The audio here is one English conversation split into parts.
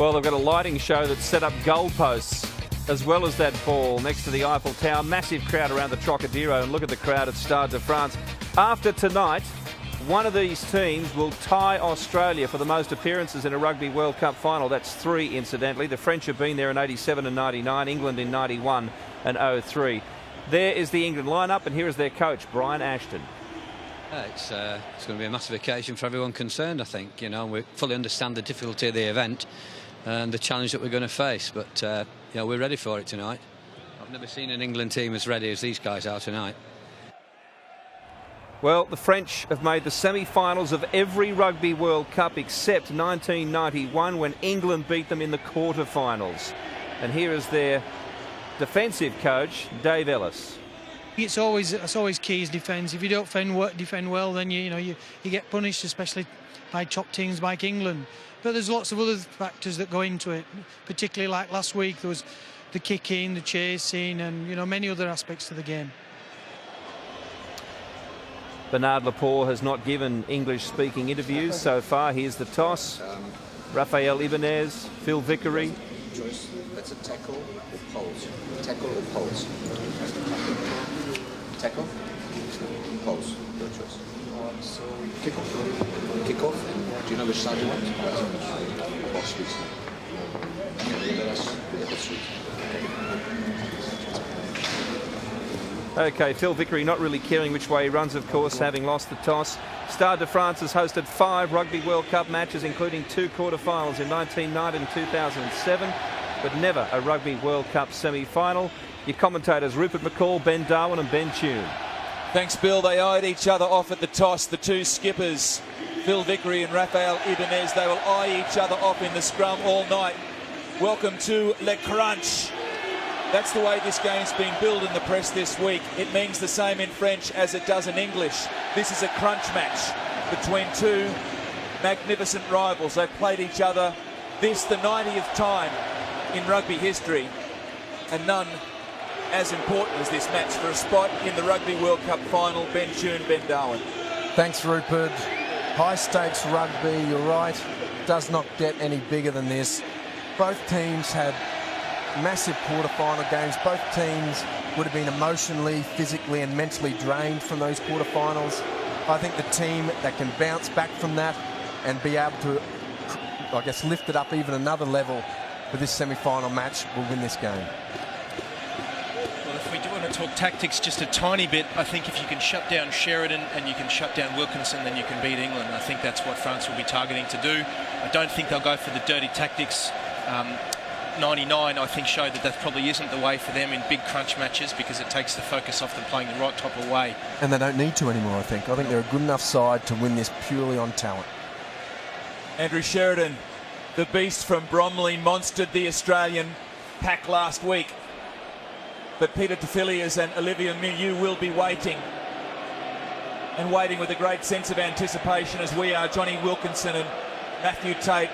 Well, they've got a lighting show that's set up goalposts as well as that ball next to the Eiffel Tower. Massive crowd around the Trocadero, and look at the crowd at Stade de France. After tonight, one of these teams will tie Australia for the most appearances in a Rugby World Cup final. That's 3, incidentally. The French have been there in 87 and 99, England in 91 and 03. There is the England lineup, and here is their coach, Brian Ashton. It's going to be a massive occasion for everyone concerned, I think. You know, we fully understand the difficulty of the event and the challenge that we're going to face, but you know, we're ready for it tonight. I've never seen an England team as ready as these guys are tonight. Well, the French have made the semi-finals of every Rugby World Cup except 1991, when England beat them in the quarter-finals. And here is their defensive coach, Dave Ellis. It's always key is defence. If you don't defend well, then you get punished, especially by top teams like England. But there's lots of other factors that go into it, particularly like last week. There was the kicking, the chasing, and many other aspects to the game. Bernard Lepore has not given English-speaking interviews so far. Here's the toss. Raphael Ibanez, Phil Vickery. Choice. That's a tackle or pulse. Tackle or pulse. Tackle. Pulse. Your choice. So kick off. Kick off. And do you know which side you want? Box street. Let us look at the street. Okay, Phil Vickery not really caring which way he runs, of course, having lost the toss. Stade de France has hosted 5 Rugby World Cup matches, including 2 quarterfinals in 1990 and 2007, but never a Rugby World Cup semi-final. Your commentators, Rupert McCall, Ben Darwin and Ben Tune. Thanks, Bill. They eyed each other off at the toss, the two skippers, Phil Vickery and Raphael Ibanez. They will eye each other off in the scrum all night. Welcome to Le Crunch. That's the way this game's been billed in the press this week. It means the same in French as it does in English. This is a crunch match between two magnificent rivals. They've played each other this the 90th time in rugby history, and none as important as this match for a spot in the Rugby World Cup final. Ben Tune, Ben Darwin. Thanks, Rupert. High stakes rugby, you're right. Does not get any bigger than this. Both teams had massive quarter-final games. Both teams would have been emotionally, physically and mentally drained from those quarter-finals. I think the team that can bounce back from that and be able to, I guess, lift it up even another level for this semi-final match will win this game. Well, if we do want to talk tactics just a tiny bit, I think if you can shut down Sheridan and you can shut down Wilkinson, then you can beat England. I think that's what France will be targeting to do. I don't think they'll go for the dirty tactics. 99, I think, showed that probably isn't the way for them in big crunch matches, because it takes the focus off them playing the right type of way. And they don't need to anymore, I think. I think they're a good enough side to win this purely on talent. Andrew Sheridan, the beast from Bromley, monstered the Australian pack last week. But Peter Tafilias and Olivier Milieu will be waiting. And waiting with a great sense of anticipation, as we are, Johnny Wilkinson and Matthew Tate.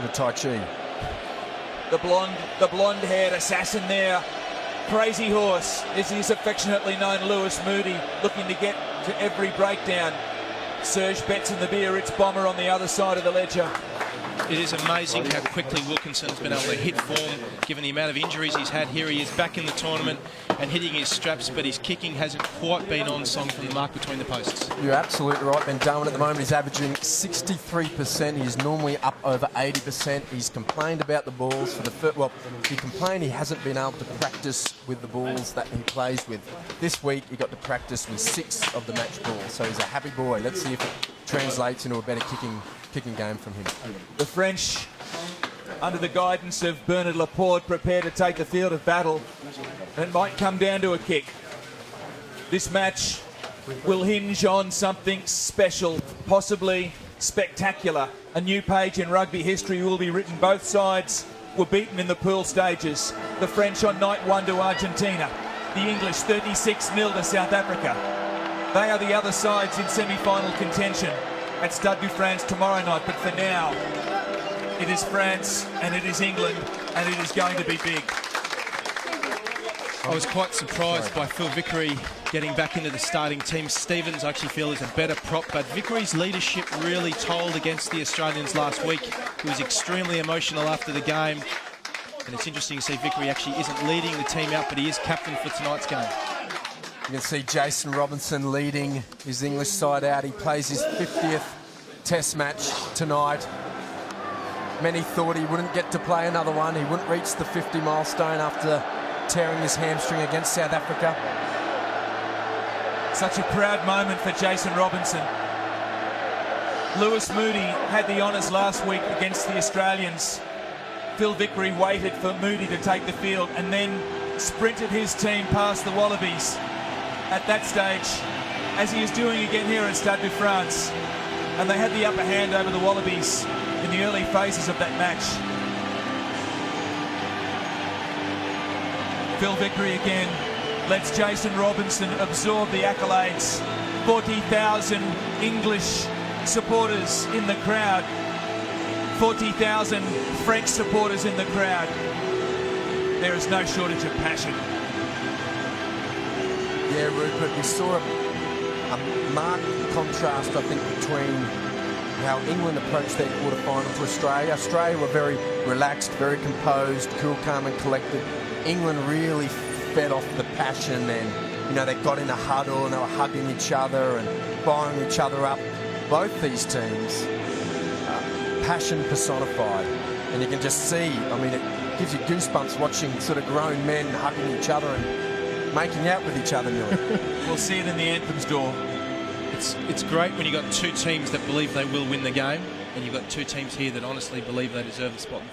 The Tai Chi. The blonde-haired assassin there. Crazy Horse, as he's affectionately known, Lewis Moody, looking to get to every breakdown. Serge Betts and the Biarritz Bomber on the other side of the ledger. It is amazing how quickly Wilkinson's been able to hit form, given the amount of injuries he's had. Here he is back in the tournament and hitting his straps, but his kicking hasn't quite been on song from the mark between the posts. You're absolutely right. Ben Darwin at the moment is averaging 63%. He's normally up over 80%. He's complained about the balls for the first. Well, he complained he hasn't been able to practice with the balls that he plays with. This week he got to practice with 6 of the match balls, so he's a happy boy. Let's see if it translates into a better kicking game from him. The French, under the guidance of Bernard Laporte, prepare to take the field of battle. And it might come down to a kick. This match will hinge on something special, possibly spectacular. A new page in rugby history will be written. Both sides were beaten in the pool stages. The French on night 1 to Argentina. The English 36-0 to South Africa. They are the other sides in semi-final contention at Stade de France tomorrow night. But for now, it is France and it is England, and it is going to be big. I was quite surprised by Phil Vickery getting back into the starting team. Stevens, I actually feel, is a better prop, but Vickery's leadership really told against the Australians last week. He was extremely emotional after the game, and it's interesting to see Vickery actually isn't leading the team out, but he is captain for tonight's game. You can see Jason Robinson leading his English side out. He plays his 50th Test match tonight. Many thought he wouldn't get to play another one. He wouldn't reach the 50 milestone after tearing his hamstring against South Africa. Such a proud moment for Jason Robinson. Lewis Moody had the honours last week against the Australians. Phil Vickery waited for Moody to take the field and then sprinted his team past the Wallabies at that stage, as he is doing again here at Stade de France. And they had the upper hand over the Wallabies in the early phases of that match. Phil Vickery again lets Jason Robinson absorb the accolades. 40,000 English supporters in the crowd. 40,000 French supporters in the crowd. There is no shortage of passion. Yeah, Rupert, we saw a marked contrast, I think, between how England approached their quarter-final to Australia. Australia were very relaxed, very composed, cool, calm and collected. England really fed off the passion, and, you know, they got in a huddle and they were hugging each other and firing each other up. Both these teams, passion personified. And you can just see, I mean, it gives you goosebumps watching sort of grown men hugging each other and making out with each other nearly. We'll see it in the anthems, door. It's great when you've got two teams that believe they will win the game, and you've got two teams here that honestly believe they deserve the spot.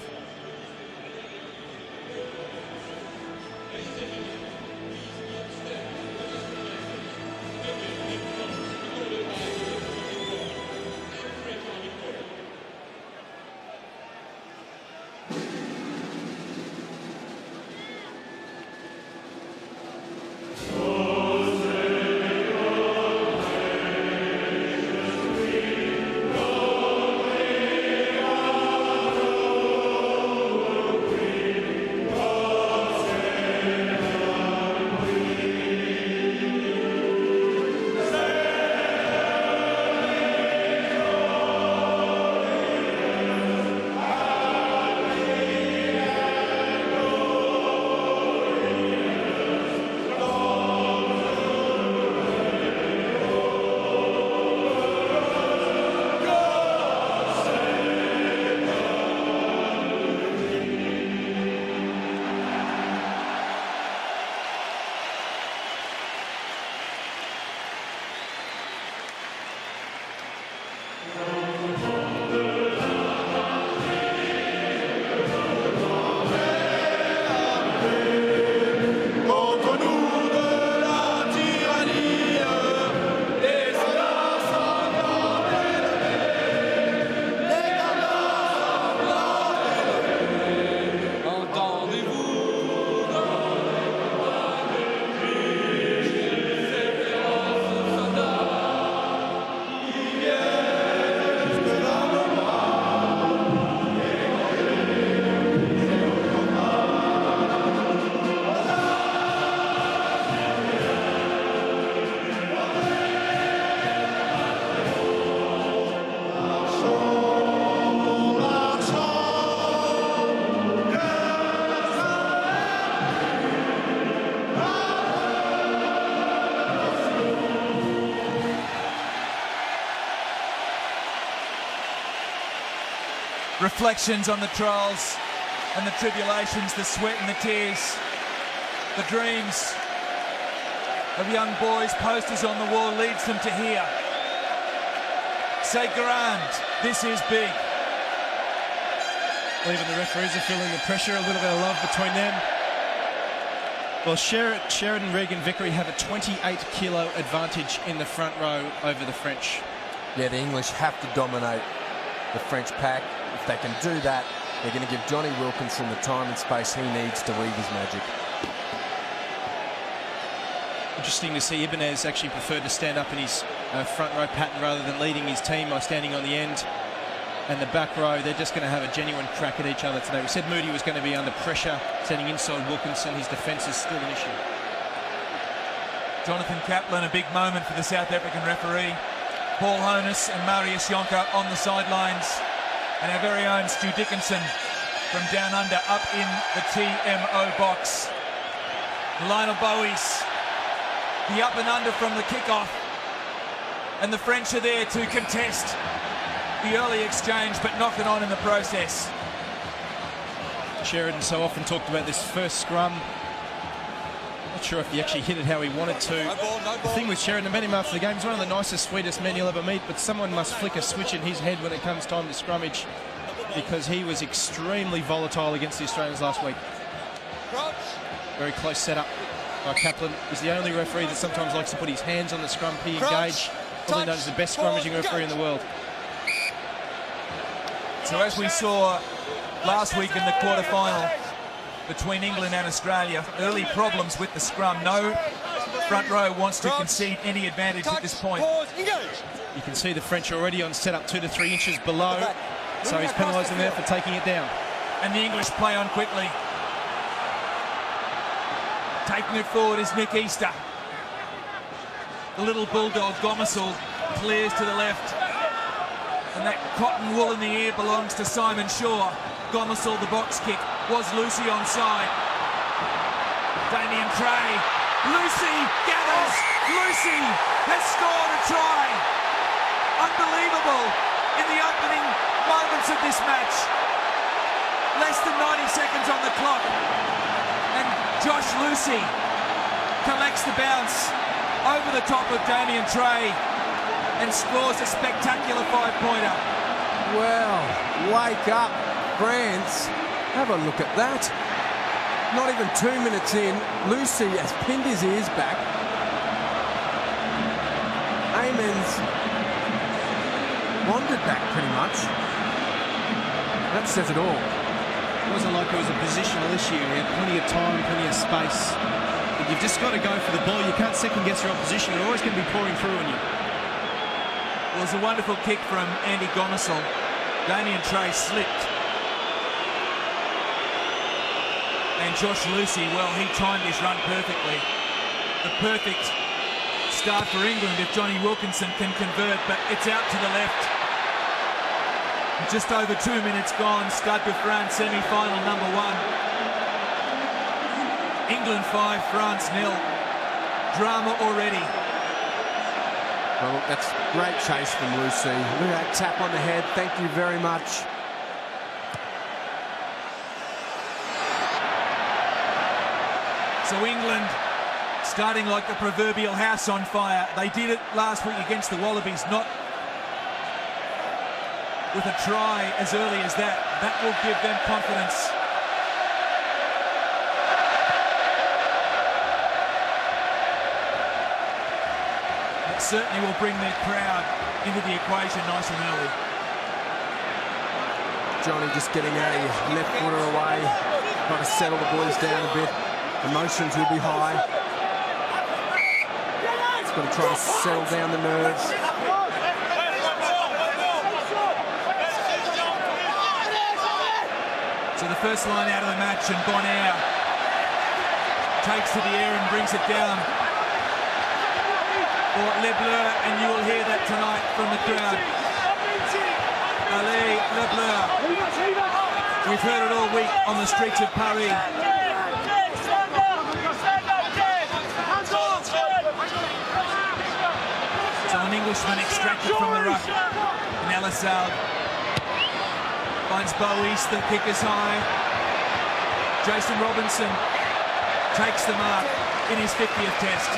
Reflections on the trials and the tribulations, the sweat and the tears, the dreams of young boys. Posters on the wall leads them to here. Say grand, this is big. Even the referees are feeling the pressure, a little bit of love between them. Well, Sheridan, Regan, Vickery have a 28-kilo advantage in the front row over the French. Yeah, the English have to dominate the French pack. If they can do that, they're going to give Johnny Wilkinson the time and space he needs to weave his magic. Interesting to see Ibanez actually preferred to stand up in his front row pattern rather than leading his team by standing on the end. And the back row, they're just going to have a genuine crack at each other today. We said Moody was going to be under pressure, standing inside Wilkinson. His defence is still an issue. Jonathan Kaplan, a big moment for the South African referee. Paul Honus and Marius Jonker on the sidelines. And our very own Stu Dickinson from down under up in the TMO box. Lionel Bowie's the up and under from the kickoff. And the French are there to contest the early exchange, but knock it on in the process. Sheridan so often talked about this first scrum. Not sure if he actually hit it how he wanted to. The thing with Sheridan, I met him after the game, he's one of the nicest, sweetest men you'll ever meet, but someone must flick a switch in his head when it comes time to scrummage, because he was extremely volatile against the Australians last week. Very close setup by Kaplan. He's the only referee that sometimes likes to put his hands on the scrum, engage. Probably known as the best scrummaging referee in the world. So as we saw last week in the quarter-final between England and Australia, early problems with the scrum. No front row wants to concede any advantage at this point. You can see the French already on set up 2 to 3 inches below, so he's penalising there for taking it down. And the English play on quickly. Taking it forward is Nick Easter. The little bulldog Gomersall clears to the left. And that cotton wool in the air belongs to Simon Shaw. Gomersall, the box kick. Was Lucy onside? Damien Tray. Lucy gathers. Lucy has scored a try. Unbelievable in the opening moments of this match. Less than 90 seconds on the clock. And Josh Lucy collects the bounce over the top of Damien Tray and scores a spectacular 5-pointer. Well, wake up, France. Have a look at that. Not even 2 minutes in, Lucy has pinned his ears back. Eamon's wandered back pretty much. That says it all. It wasn't like it was a positional issue. He had plenty of time, plenty of space. But you've just got to go for the ball. You can't second-guess your opposition. They're always going to be pouring through on you. Well, it was a wonderful kick from Andy Gomersall. Damien Tray slipped. And Josh Lucy, well, he timed his run perfectly. The perfect start for England if Johnny Wilkinson can convert, but it's out to the left. Just over 2 minutes gone. Stade de France semi-final number 1. England 5, France 0. Drama already. Well, look, that's great chase from Lucy. Look at that tap on the head. Thank you very much. So England starting like the proverbial house on fire. They did it last week against the Wallabies, not with a try as early as that. That will give them confidence. It certainly will bring their crowd into the equation nice and early. Johnny just getting a left footer away, trying to settle the boys down a bit. Emotions will be high. He's got to try to settle down the nerves. So the first line out of the match, and Bonaire takes to the air and brings it down for Les Bleus, and you will hear that tonight from the crowd. Allez, Les Bleus. We've heard it all week on the streets of Paris. So an Englishman extracted from the ruck. And Alisal finds Bowies, the kick is high. Jason Robinson takes the mark in his 50th test.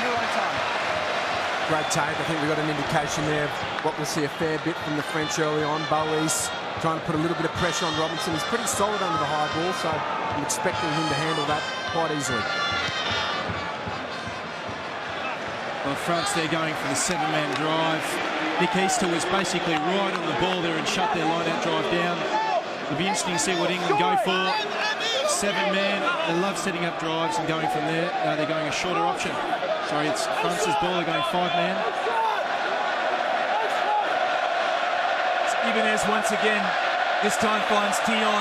Great take. I think we got an indication there of what we'll see a fair bit from the French early on. Bowies trying to put a little bit of pressure on Robinson. He's pretty solid under the high ball, so I'm expecting him to handle that quite easily. Well, France, they're going for the 7-man drive. Nick Easter was basically right on the ball there and shut their line-out drive down. It'll be interesting to see what England go for. 7-man, they love setting up drives and going from there. They're going a shorter option. Sorry, it's France's ball, they're going 5-man. Ibanez once again, this time finds Tion.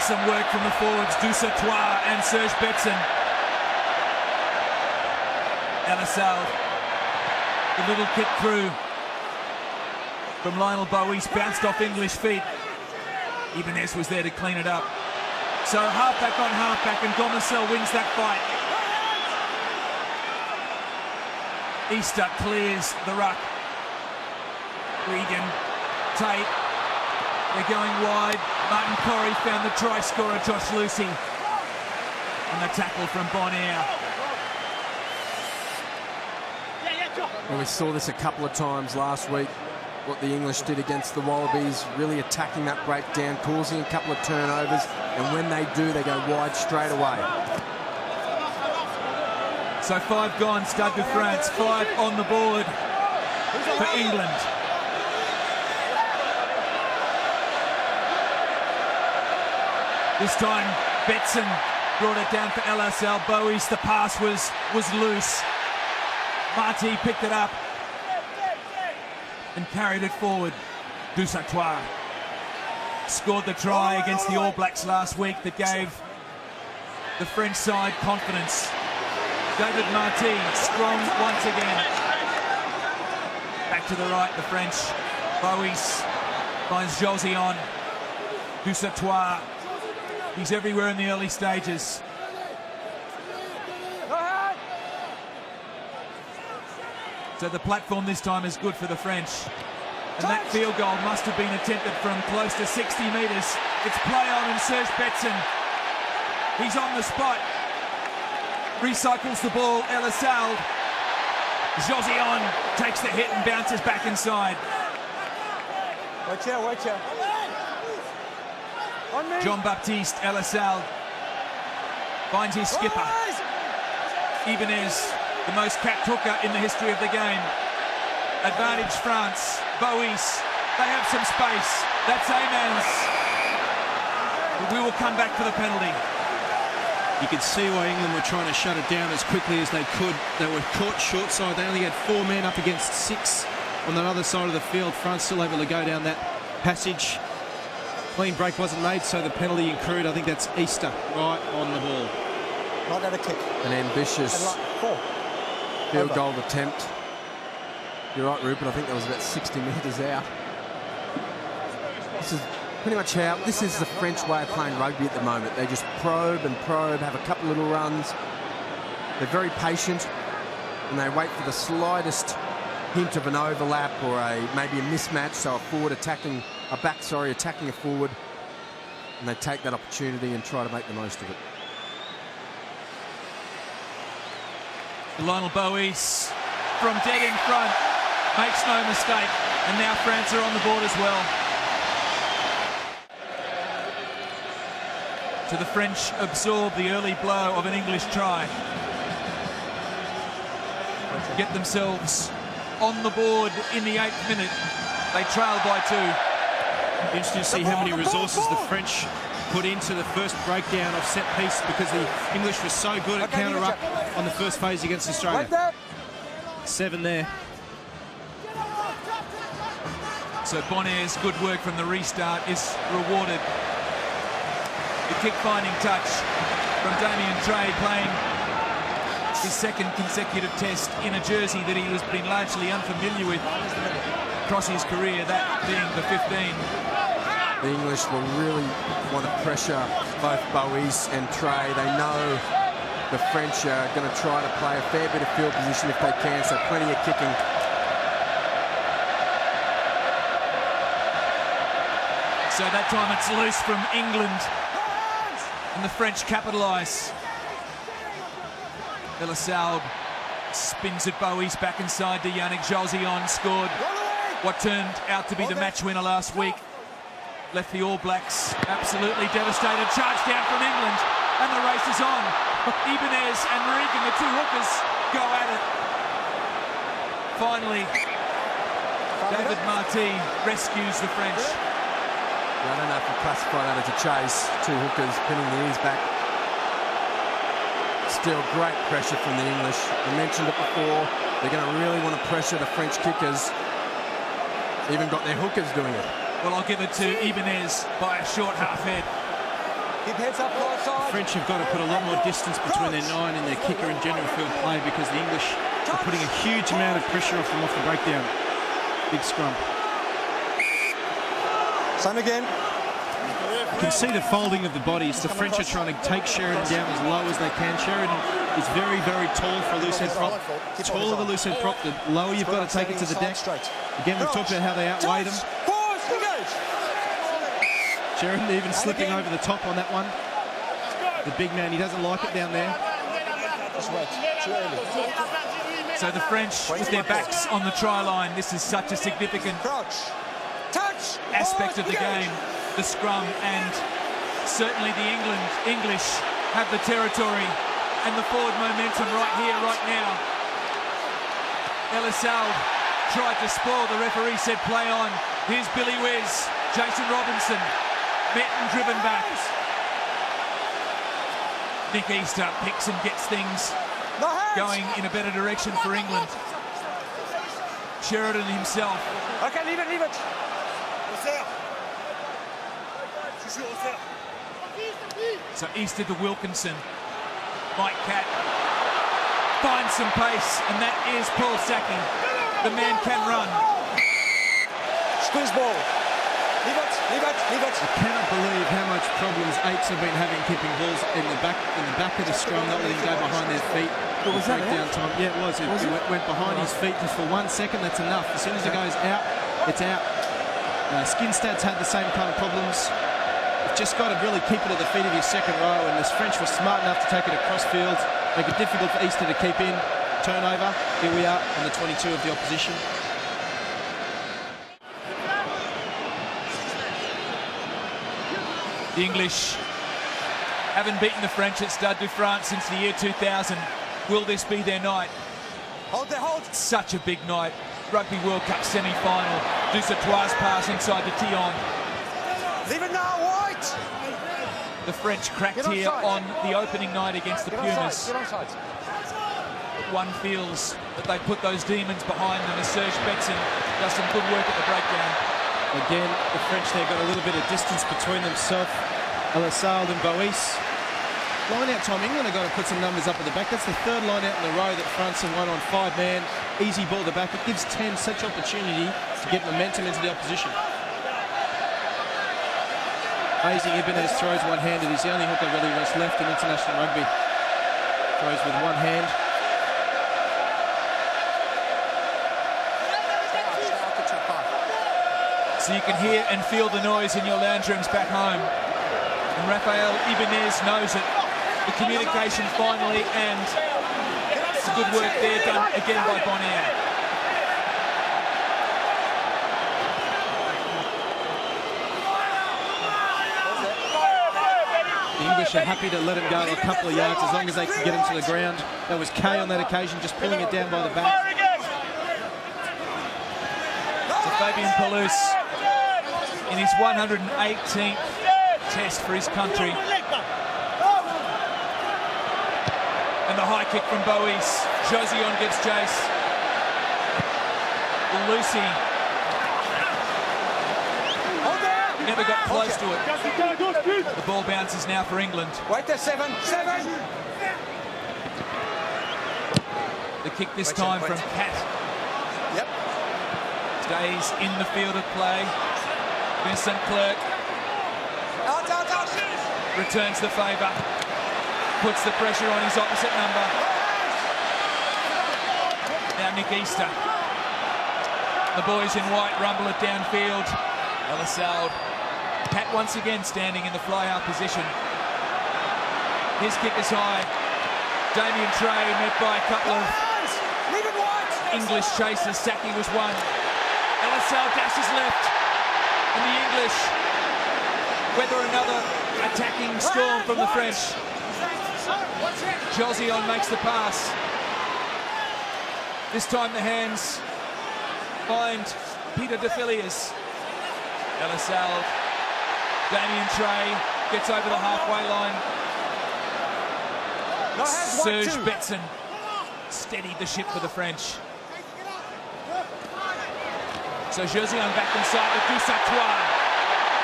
Some work from the forwards, Dusatois and Serge Betson. Elisal, the little kick through from Lionel Bowies, bounced off English feet. Ibanez was there to clean it up. So halfback on halfback, and Gomersall wins that fight. Easter clears the ruck. Regan, Tate, they're going wide. Martin Corey found the try scorer, Josh Lucy. And the tackle from Bonaire. Well, we saw this a couple of times last week, what the English did against the Wallabies, really attacking that breakdown, causing a couple of turnovers, and when they do, they go wide straight away. So 5 gone, Stade de France, 5 on the board for England. This time, Betson brought it down for Elisal. Bowies, the pass was loose. Marty picked it up and carried it forward. Dusatoir scored the try against the All Blacks last week that gave the French side confidence. David Marty, strong once again. Back to the right, the French. Bowies finds Josion. Dusatoir, he's everywhere in the early stages. So the platform this time is good for the French. And that field goal must have been attempted from close to 60 metres. It's play on and Serge Betson. He's on the spot. Recycles the ball, Elisal. Josion takes the hit and bounces back inside. Watch out, watch out. Jean-Baptiste Elisal finds his skipper. Ibanez, the most capped hooker in the history of the game. Advantage France. Bowies, they have some space. That's Amans. We will come back for the penalty. You could see why England were trying to shut it down as quickly as they could. They were caught short side. They only had 4 men up against 6 on the other side of the field. France still able to go down that passage. Clean break wasn't made, so the penalty accrued. I think that's Easter right on the ball. Not at a kick. An ambitious field goal attempt. You're right, Rupert. I think that was about 60 metres out. This is pretty much how... This is the French way of playing rugby at the moment. They just probe and probe, have a couple little runs. They're very patient, and they wait for the slightest hint of an overlap or maybe a mismatch, so a forward attacking... a back, attacking a forward, and they take that opportunity and try to make the most of it. Lionel Bowies from dead in front makes no mistake, and now France are on the board as well. So the French absorb the early blow of an English try. Get themselves on the board in the 8th minute. They trail by 2. Interesting to see how many resources the French put into the first breakdown of set piece, because the English were so good at counter-up on the first phase against Australia. 7 there. So Bonaire's good work from the restart is rewarded. The kick-finding touch from Damien Trey, playing his 2nd consecutive test in a jersey that he has been largely unfamiliar with across his career, that being the 15. The English will really want to pressure both Bowies and Trey. They know the French are going to try to play a fair bit of field position if they can, so plenty of kicking. So that time it's loose from England, and the French capitalise. Elisal spins at Bowies back inside to Yannick Josion, scored what turned out to be the match winner last week. Left the All Blacks absolutely devastated. Charge down from England, and the race is on. Ibanez and Regan, the 2 hookers, go at it. Finally, David Marty rescues the French. I don't know if you classify that as a chase. 2 hookers pinning the ears back. Still great pressure from the English. I mentioned it before. They're going to really want to pressure the French kickers. Even got their hookers doing it. Well, I'll give it to Ibanez by a short half head. Keep heads up, right side. The French have got to put a lot more distance between their 9 and their kicker in general field play, because the English They're putting a huge amount of pressure off them off the breakdown. Big scrum. Same again. You can see the folding of the bodies. The French are trying to take Sheridan down as low as they can. Sheridan is very, very tall for a loose head prop. Taller the loose head prop, the lower you've got to take it to the deck. Again, we've talked about how they outweighed him. Sheridan even slipping over the top on that one. The big man, he doesn't like it down there. So the French with their backs on the try line. This is such a significant aspect of the game, the scrum, and certainly the English have the territory and the forward momentum right here, right now. Elissalde tried to spoil, the referee said play on. Here's Billy Wiz, Jason Robinson, met and driven back. Nick Easter picks and gets things going in a better direction for England. Sheridan himself. Okay, leave it. So Easter to Wilkinson. Mike Catt finds some pace, and that is Paul Sacking. The man can run. Squeeze ball. Leave it. I cannot believe how much problems Eights have been having keeping balls in the back of the scrum, not letting go behind their feet. Was that breakdown time? Yeah, it was. It went behind his feet just for 1 second. That's enough. As soon as it goes out, it's out. Skinstad's had the same kind of problems. You've just got to really keep it at the feet of your second row, and the French were smart enough to take it across field, make it difficult for Easter to keep in. Turnover. Here we are on the 22 of the opposition. The English haven't beaten the French at Stade de France since the year 2000. Will this be their night? Hold. Such a big night. Rugby World Cup semi-final. Dusatoir's pass inside to Tillon. Leave it now, White. The French cracked here on the opening night against the Pumas. Get onside. One feels that they put those demons behind them as Serge Betson does some good work at the breakdown. Again, the French there got a little bit of distance between themselves, Elissalde and Bois. Line-out time, England have got to put some numbers up at the back. That's the third line-out in a row that France have won on 5-man. Easy ball at the back. It gives 10 such opportunity to get momentum into the opposition. Hazy Ibanez throws one-handed. He's the only hooker really that's left in international rugby. Throws with one hand. So you can hear and feel the noise in your lounge rooms back home. And Rafael Ibanez knows it. The communication finally, and it's good work there done again by Bonaire. The English are happy to let him go a couple of yards as long as they can get him to the ground. That was Kay on that occasion, just pulling it down by the back. So Fabian Palouse in his 118th test for his country. And the high kick from Bois. Josion gives chase. Lucy never got close to it. The ball bounces now for England. Wait there, 7. The kick this time from Catt. Yep. Stays in the field of play. Vincent Clerc Out. returns the favour. Puts the pressure on his opposite number. Now Nick Easter. The boys in white rumble it downfield. Elissalde. Catt once again standing in the fly-out position. His kick is high. Damien Trey met by a couple of English chasers. Sacchi was one. Elissalde dashes left. And the English weather another attacking storm from the French. Josion makes the pass. This time the hands find Peter de Villiers. Elissalde. Damien Trey gets over the halfway line. Serge Betson steadied the ship for the French. So Josion back inside with Dusatoir.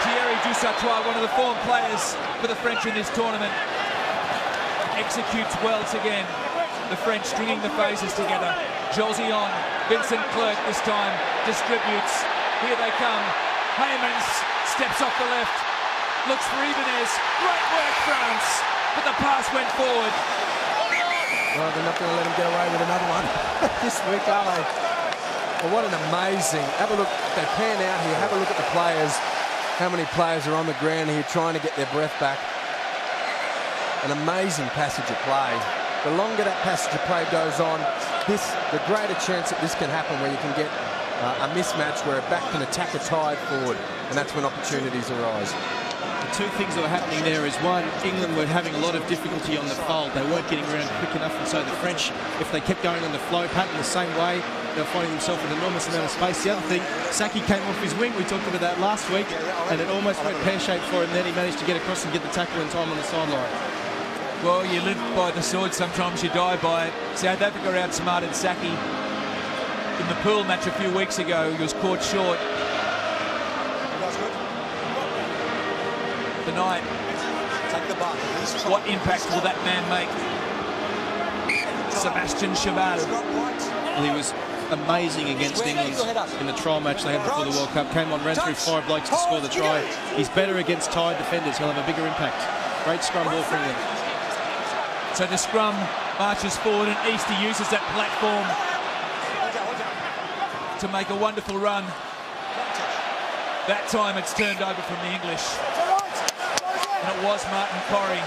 Thierry Dusatoir, one of the form players for the French in this tournament, executes well again. The French stringing the phases together. Josie on. Vincent Clerc this time distributes. Here they come. Heymans steps off the left. Looks for Ibanez. Great work, France. But the pass went forward. Well, they're not going to let him get away with another one this week, are they? Well, what an amazing... Have a look. They pan out here. Have a look at the players. How many players are on the ground here trying to get their breath back. An amazing passage of play. The longer that passage of play goes on, the greater chance that this can happen, where you can get a mismatch where a back can attack a tide forward, and that's when opportunities arise. The two things that were happening there is, one, England were having a lot of difficulty on the fold. They weren't getting around quick enough, and so the French, if they kept going on the flow pattern the same way, they were finding themselves with an enormous amount of space. The other thing, Saki came off his wing. We talked about that last week, and it almost went pear-shaped for him. Then he managed to get across and get the tackle in time on the sideline. Well, you live by the sword, sometimes you die by it. South Africa outsmarted Saki in the pool match a few weeks ago. He was caught short. Tonight, what impact will that man make? Sebastian Cheval. Well, he was amazing against England in the trial match they had before the World Cup. Came on, ran through 5 blokes to score the try. He's better against tired defenders. He'll have a bigger impact. Great scrum ball for England. So the scrum marches forward, and Easter uses that platform to make a wonderful run. That time it's turned over from the English. And it was Martin Corrie.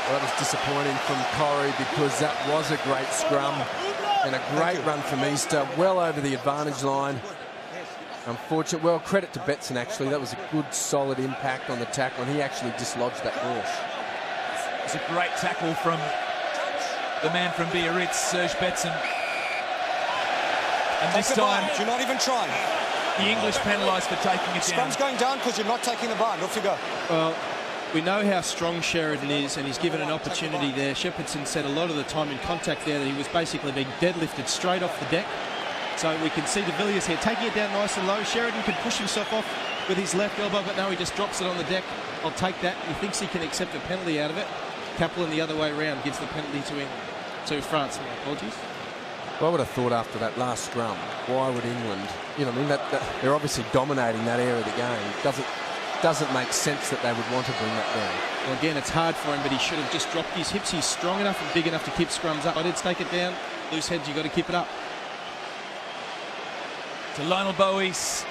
Well, that was disappointing from Corrie, because that was a great scrum and a great run from Easter, well over the advantage line. Unfortunate. Well, credit to Betson, actually. That was a good, solid impact on the tackle, and he actually dislodged that ball. It's a great tackle from the man from Biarritz, Serge Betson. And this time, you're not even trying. The English penalised for taking it down. Scrum's going down because you're not taking the bind. Off you go. Well, we know how strong Sheridan is, and he's given an opportunity there. Shepherdson said a lot of the time in contact there that he was basically being deadlifted straight off the deck. So we can see de Villiers here taking it down nice and low. Sheridan can push himself off with his left elbow, but no, he just drops it on the deck. I'll take that. He thinks he can accept a penalty out of it. Kaplan the other way around gives the penalty to France. My apologies. Well, I would have thought after that last scrum, why would England, you know, I mean, that they're obviously dominating that area of the game. Doesn't make sense that they would want to bring that down. Well, again, it's hard for him, but he should have just dropped his hips. He's strong enough and big enough to keep scrums up. I did take it down. Loose heads, you've got to keep it up. To Lionel Bowies.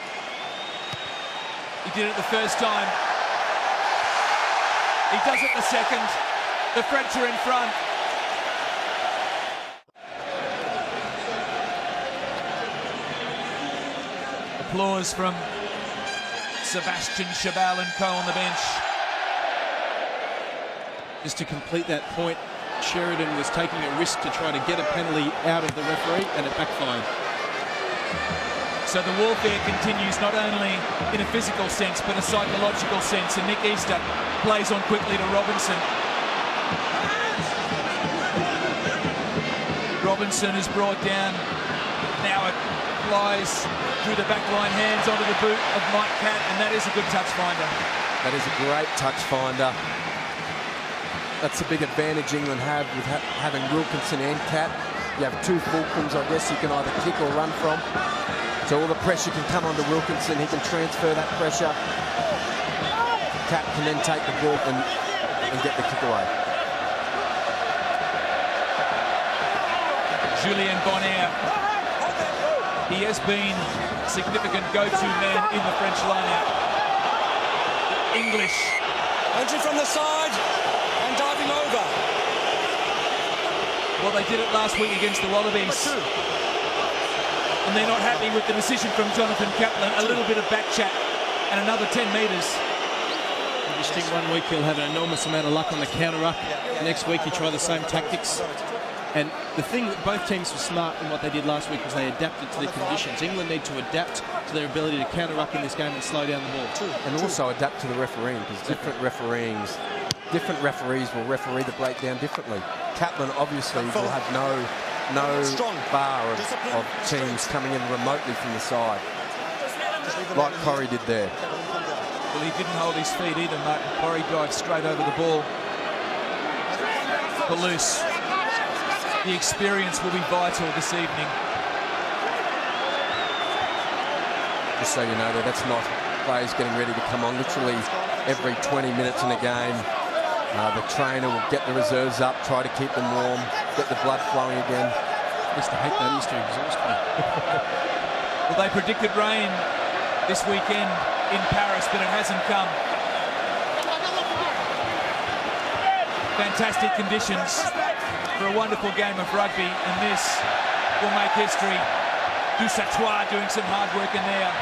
He did it the first time. He does it the second. The French are in front. Applause from Sebastian Cheval and co on the bench. Just to complete that point, Sheridan was taking a risk to try to get a penalty out of the referee, and it backfired. So the warfare continues, not only in a physical sense but a psychological sense, and Nick Easter plays on quickly to Robinson. Robinson is brought down. Now it flies through the back line, hands onto the boot of Mike Catt, and that is a good touch finder. That is a great touch finder. That's a big advantage England have with having Wilkinson and Catt. You have two fulcrums, I guess, you can either kick or run from. So all the pressure can come onto Wilkinson. He can transfer that pressure. Catt can then take the ball and get the kick away. Julien Bonner. He has been a significant go-to man in the French line-out. English. Entry from the side and diving over. Well, they did it last week against the Wallabies. And they're not happy with the decision from Jonathan Kaplan. A little bit of back chat and another 10 metres. I just think 1 week he'll have an enormous amount of luck on the counter-up. Next week he try the same tactics. And the thing that both teams were smart in what they did last week was they adapted to the conditions. England need to adapt to their ability to counter-up in this game and slow down the ball. And also adapt to the refereeing, because different referees will referee the breakdown differently. Kaplan obviously will have no bar of teams coming in remotely from the side, like Corrie did there. Well, he didn't hold his feet either, Martin Corrie. Dived straight over the ball. Palouse the experience will be vital this evening. Just so you know, that's not players getting ready to come on. Literally every 20 minutes in a game, the trainer will get the reserves up, try to keep them warm, get the blood flowing again. I used to hate that. Used to exhaust me. Well, they predicted rain this weekend in Paris, but it hasn't come. Fantastic conditions for a wonderful game of rugby, and this will make history. Dusatois doing some hard work in there.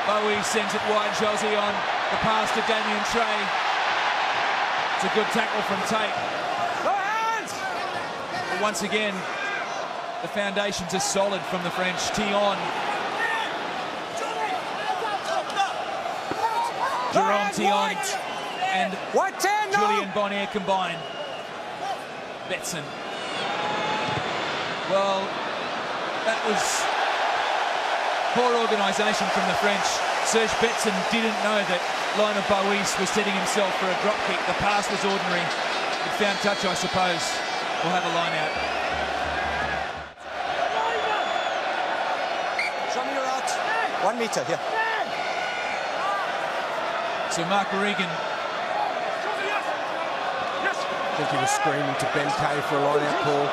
Bowie sends it wide, Josie on. The pass to Damien Trey. It's a good tackle from Tate. But once again, the foundations are solid from the French. Tion. Jerome Tion and Julian Bonnier combine. Betson. Well, that was poor organisation from the French. Serge Betson didn't know that Lionel Bowie was setting himself for a drop kick. The pass was ordinary. It found touch, I suppose. We'll have a line out. Show me your out. 1 meter here. So Mark Regan. I think he was screaming to Ben Kay for a line-out call.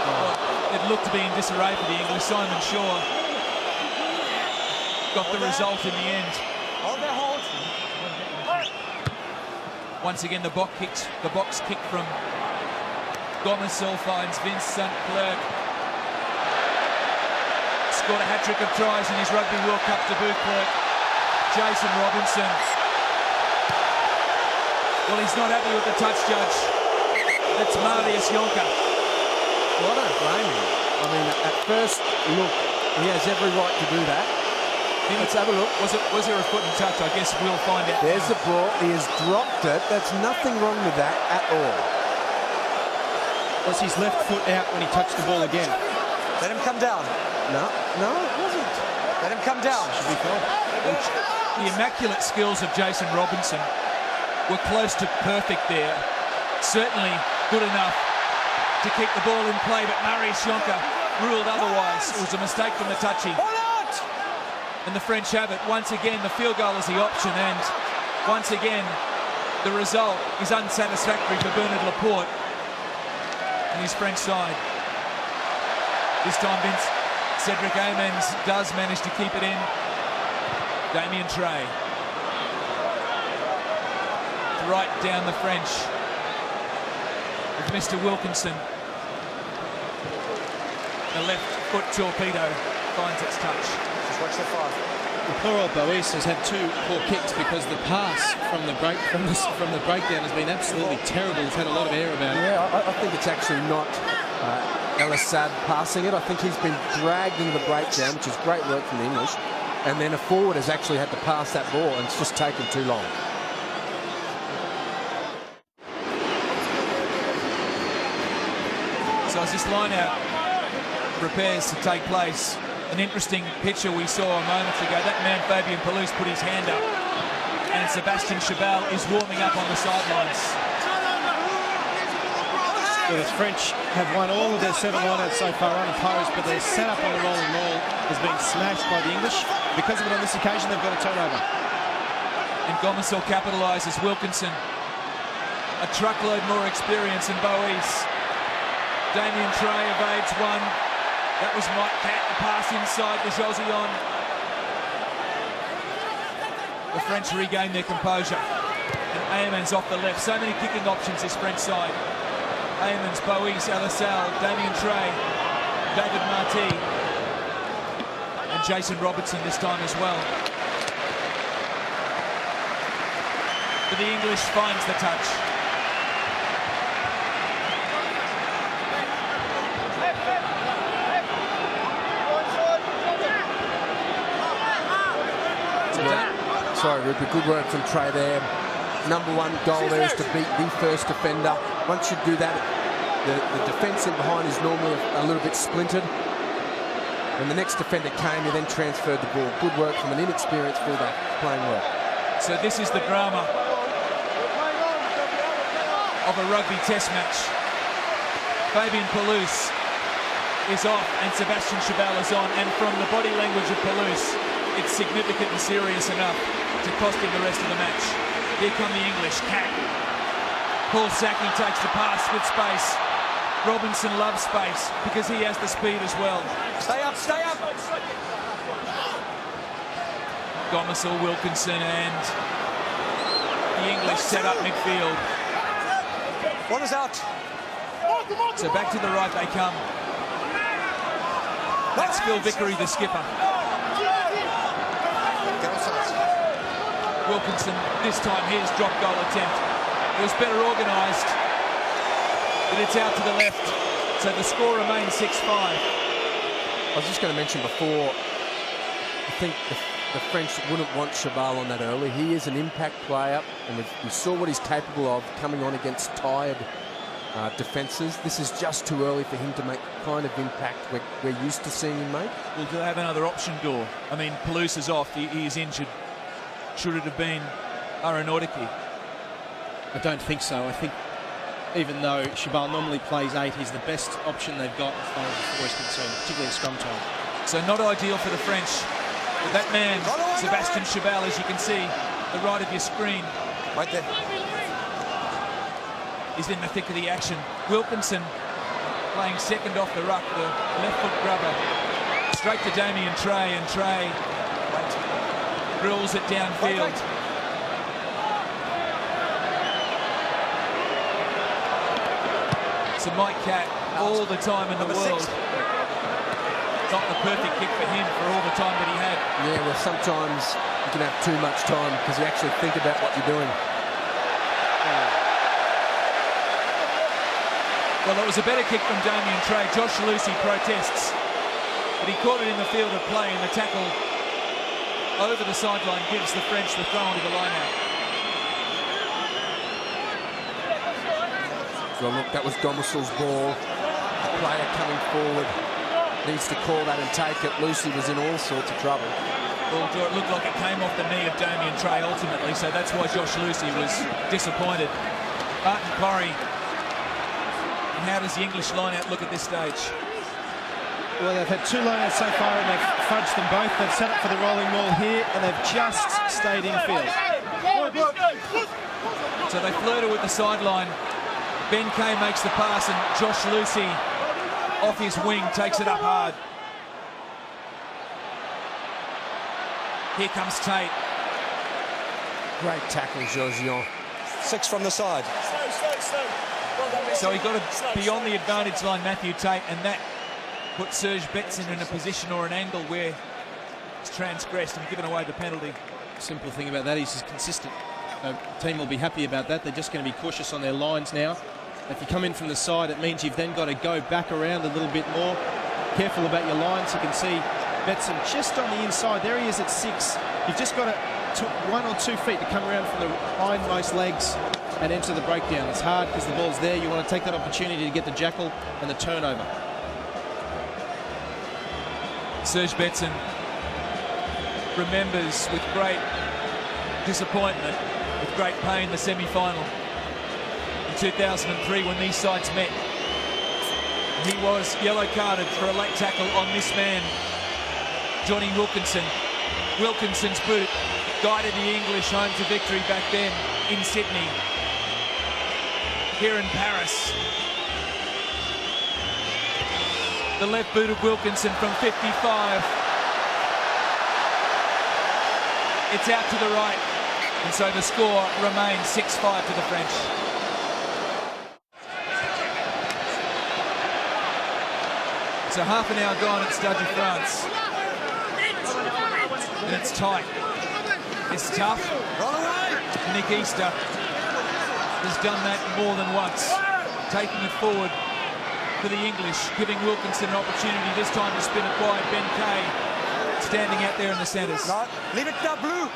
Well, it looked to be in disarray for the English. Simon Shaw got the result in the end. Hold there, hold. Once again, the box kick from Gomersall finds Vincent Clerc. Scored a hat-trick of tries in his Rugby World Cup debut, Clerc. Jason Robinson. Well, he's not happy with the touch, Judge. That's Marius Jonker. Well, I don't blame him. I mean, at first look, he has every right to do that. Let's have a look. Was there a foot and touch? I guess we'll find out. There's the ball. He has dropped it. That's nothing wrong with that at all. Was his left foot out when he touched the ball again? Let him come down. No, it wasn't. Let him come down. Should be fine. The immaculate skills of Jason Robinson were close to perfect there. Certainly good enough to keep the ball in play, but Marius Jonker ruled otherwise. It was a mistake from the touchy. And the French have it. Once again, the field goal is the option, and once again, the result is unsatisfactory for Bernard Laporte and his French side. This time, Cedric Amens does manage to keep it in. Damien Trey. Right down the French with Mr. Wilkinson. The left foot torpedo finds its touch. Just watch the five. Well, poor old Bois has had 2 poor kicks because the pass from the breakdown has been absolutely terrible. He's had a lot of air about it. Yeah, I think it's actually not El Assad passing it. I think he's been dragged into the breakdown, which is great work from the English. And then a forward has actually had to pass that ball, and it's just taken too long. So as this line-out prepares to take place, an interesting picture we saw a moment ago. That man, Fabien Pelouse, put his hand up, and Sebastian Chabal is warming up on the sidelines. Well, the French have won all of their 7 lineouts so far unopposed, but their setup on the rolling maul has been smashed by the English. Because of it on this occasion, they've got a turnover. And Gomersall capitalises. Wilkinson, a truckload more experience than Bowie. Damien Trey evades one. That was Mike Catt, the pass inside to Josion. The French regain their composure. And Ayman's off the left. So many kicking options this French side. Ayman's, Bowie, Alassal, Damien Trey, David Marty, and Jason Robertson this time as well. But the English finds the touch. Sorry, Rupert, good work from Trey there. Number 1 goal there is to beat the first defender. Once you do that, the defence in behind is normally a little bit splintered. When the next defender came, he then transferred the ball. Good work from an inexperienced fullback playing well. So this is the drama of a rugby test match. Fabien Pelouse is off and Sebastian Chabal is on, and from the body language of Pelouse, it's significant and serious enough to cost him the rest of the match. Here come the English. Cat. Paul Sacchi takes the pass with space. Robinson loves space because he has the speed as well. Stay up, stay up! Gomersall, Wilkinson and the English set up midfield. One is out. So back to the right they come. That's Phil Vickery, the skipper. Wilkinson, this time his drop goal attempt. It was better organised, but it's out to the left. So the score remains 6-5. I was just going to mention before, I think the French wouldn't want Chabal on that early. He is an impact player, and we saw what he's capable of coming on against tired defences. This is just too early for him to make the kind of impact we're used to seeing him make. Well, do they have another option, Gore? I mean, Pelouse is off. He is injured. Should it have been Aeronautica? I don't think so. I think even though Chabal normally plays 8, he's the best option they've got as far as the forward is concerned, particularly at scrum time. So not ideal for the French. But that man, Sebastian Chabal, as you can see, the right of your screen, Right there. is in the thick of the action. Wilkinson playing second off the ruck, the left foot grubber. Straight to Damien Trey, and Trey drills it downfield. So Mike Catt, all the time in the world. Not the perfect kick for him for all the time that he had. Yeah, well, sometimes you can have too much time because you actually think about what you're doing. Well, it was a better kick from Damien Trey. Josh Lucy protests, but he caught it in the field of play, and the tackle over the sideline gives the French the throw into the line-out. Well, look, that was Gomersall's ball. A player coming forward needs to call that and take it. Lucy was in all sorts of trouble. Well, it looked like it came off the knee of Damien Trey ultimately, so that's why Josh Lucy was disappointed. Barton Corrie. And how does the English line-out look at this stage? Well, they've had 2 line-outs so far and they've fudged them both. They've set up for the rolling maul here and they've just stayed in field. So they flirted with the sideline. Ben Kay makes the pass and Josh Lucy off his wing takes it up hard. Here comes Tate. Great tackle, Georgian. 6 from the side. So he got it beyond the advantage line, Matthew Tate, and that put Serge Betson in a position or an angle where it's transgressed and given away the penalty. Simple thing about that is he's consistent. The team will be happy about that. They're just going to be cautious on their lines now. If you come in from the side, it means you've then got to go back around a little bit more. Careful about your lines. You can see Betson just on the inside. There he is at 6. You've just got to 1 or 2 feet to come around from the hindmost legs and enter the breakdown. It's hard because the ball's there. You want to take that opportunity to get the jackal and the turnover. Serge Betson remembers with great disappointment, with great pain, the semi-final in 2003 when these sides met. He was yellow carded for a late tackle on this man, Johnny Wilkinson. Wilkinson's boot guided the English home to victory back then in Sydney. Here in Paris, the left boot of Wilkinson from 55. It's out to the right, and so the score remains 6-5 to the French. So half an hour gone at Stade de France, and it's tight. It's tough. Nick Easter has done that more than once, taking it forward for the English, giving Wilkinson an opportunity this time to spin it wide. Ben Kay standing out there in the centres. Leave it now, blue.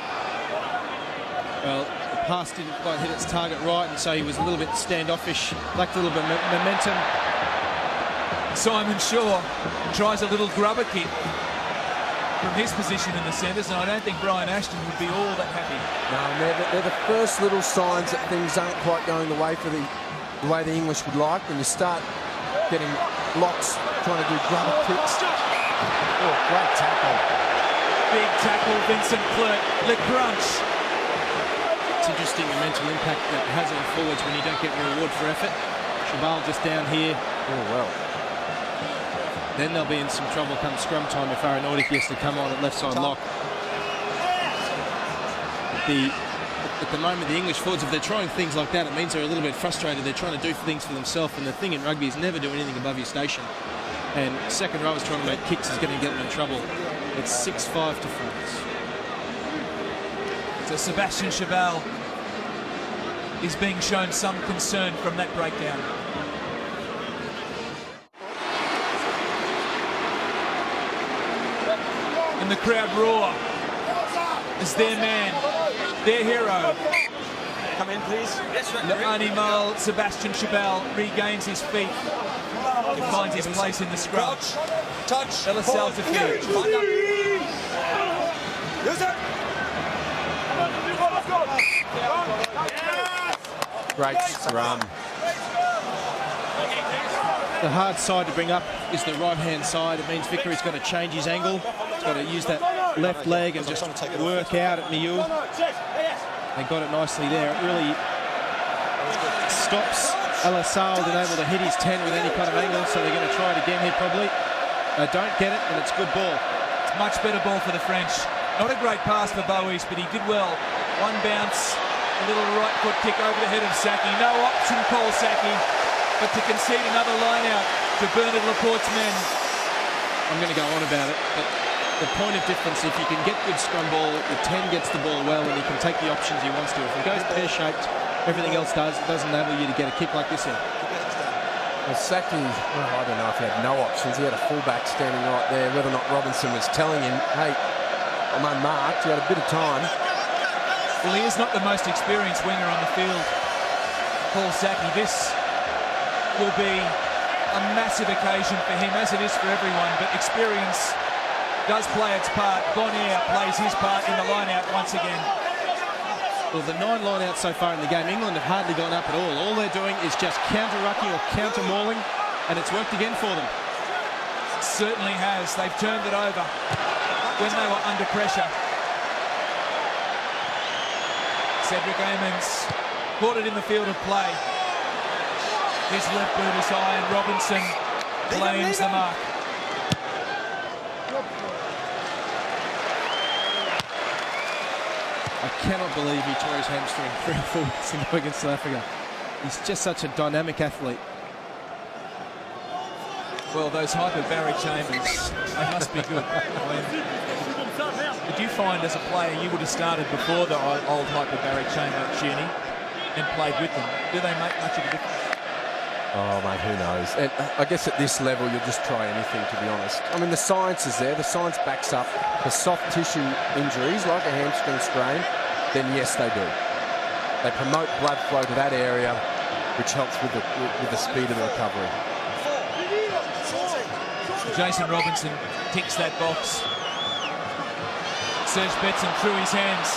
Well, the pass didn't quite hit its target right, and so he was a little bit standoffish, lacked a little bit of momentum. Simon Shaw tries a little grubber kick from his position in the centres, and I don't think Brian Ashton would be all that happy. No, they're the first little signs that things aren't quite going the way the English would like. When you start getting locks, trying to do grubber kicks. Oh, great tackle. Big tackle, Vincent Clerc. Le Crunch. It's interesting the mental impact that has on forwards when you don't get reward for effort. Shabal just down here. Oh, well. Then they'll be in some trouble come scrum time if Aaron Nordic has to come on at left side lock. At the moment, the English forwards, if they're trying things like that, it means they're a little bit frustrated. They're trying to do things for themselves, and the thing in rugby is never do anything above your station. And second row is trying to make kicks is going to get them in trouble. It's 6-5 to France. So Sebastian Chabal is being shown some concern from that breakdown. And the crowd roar as their man, their hero, Come in, please. Le animal Sebastian Chabal regains his feet and finds his place in the scrum. Touch. Ella Sal's defeated. Great scrum. The hard side to bring up is the right-hand side. It means Vickery's got to change his angle. He's got to use that left leg and just work out at Miu. They got it nicely there. It really stops Al-Assal being able to hit his 10 with any kind of angle, so they're going to try it again here probably. They don't get it, and it's good ball. It's much better ball for the French. Not a great pass for Bowies, but he did well. One bounce, a little right foot kick over the head of Saki. No option, Paul Saki, but to concede another line out to Bernard Laporte's men. I'm going to go on about it, but the point of difference, if you can get good scrum ball, the 10 gets the ball well and he can take the options he wants to. If it goes pear-shaped, everything else does. It doesn't enable you to get a kick like this in. Well, Saki, well, I don't know if he had no options. He had a fullback standing right there. Whether or not Robinson was telling him, hey, I'm unmarked. He had a bit of time. Well, he is not the most experienced winger on the field, Paul Saki. This will be a massive occasion for him, as it is for everyone, but experience does play its part. Bonnier plays his part in the line-out once again. Well, the 9 line-outs so far in the game, England have hardly gone up at all. All they're doing is just counter-rucking or counter-mauling, and it's worked again for them. It certainly has. They've turned it over when they were under pressure. Cedric Amons caught it in the field of play. His left boot is high, and Robinson claims the mark. I cannot believe he tore his hamstring 3 or 4 weeks ago against South Africa. He's just such a dynamic athlete. Well, those hyperbaric chambers, they must be good. Did you find as a player you would have started before the old hyperbaric chamber, Tunie, and played with them? Do they make much of a difference? Oh, mate, who knows? And I guess at this level, you'll just try anything, to be honest. I mean, the science is there. The science backs up the soft tissue injuries, like a hamstring sprain. Then, yes, they do. They promote blood flow to that area, which helps with the speed of the recovery. Jason Robinson ticks that box. Serge Betson through his hands.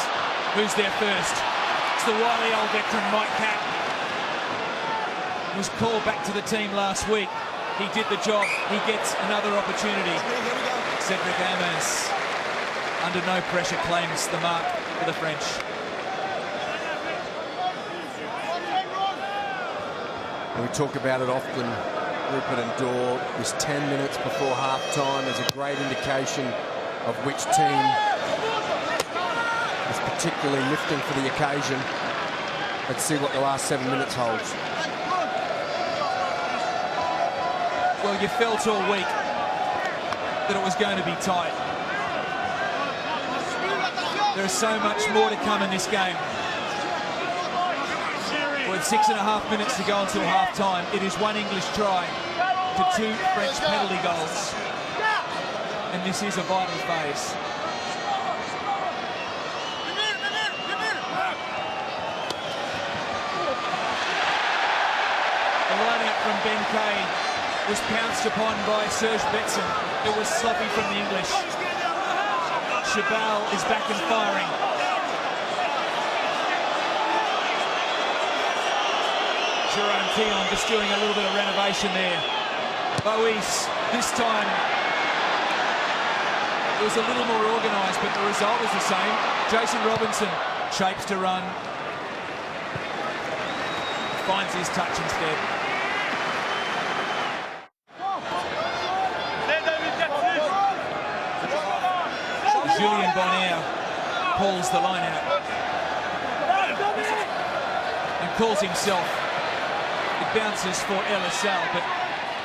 Who's there first? It's the wily old veteran, Mike Catt. Was called back to the team last week. He did the job. He gets another opportunity. Cedric Amons, under no pressure, claims the mark for the French. We talk about it often, Rupert and Dore. This 10 minutes before half-time is a great indication of which team is particularly lifting for the occasion. Let's see what the last 7 minutes holds. Well, you felt all week that it was going to be tight. There is so much more to come in this game. With 6.5 minutes to go until half-time, it is 1 English try to 2 French penalty goals. And this is a vital phase. The line-out from Ben Kay was pounced upon by Serge Betson. It was sloppy from the English. Chabal is back and firing. Jerome Keon just doing a little bit of renovation there. Bois, this time it was a little more organised, but the result was the same. Jason Robinson shapes to run, finds his touch instead. Julien Bonner pulls the line out and calls himself. It bounces for El Assal, but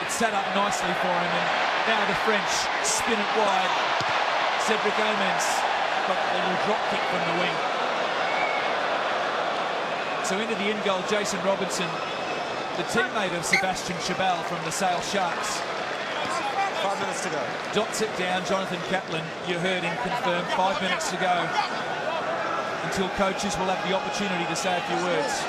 it's set up nicely for him, and now the French spin it wide. Cedric Omens got a little drop kick from the wing. So into the end goal, Jason Robinson, the teammate of Sebastian Chabal from the Sale Sharks. 5 minutes to go. Dots it down. Jonathan Catlin, you heard him confirm, 5 minutes to go until coaches will have the opportunity to say a few words.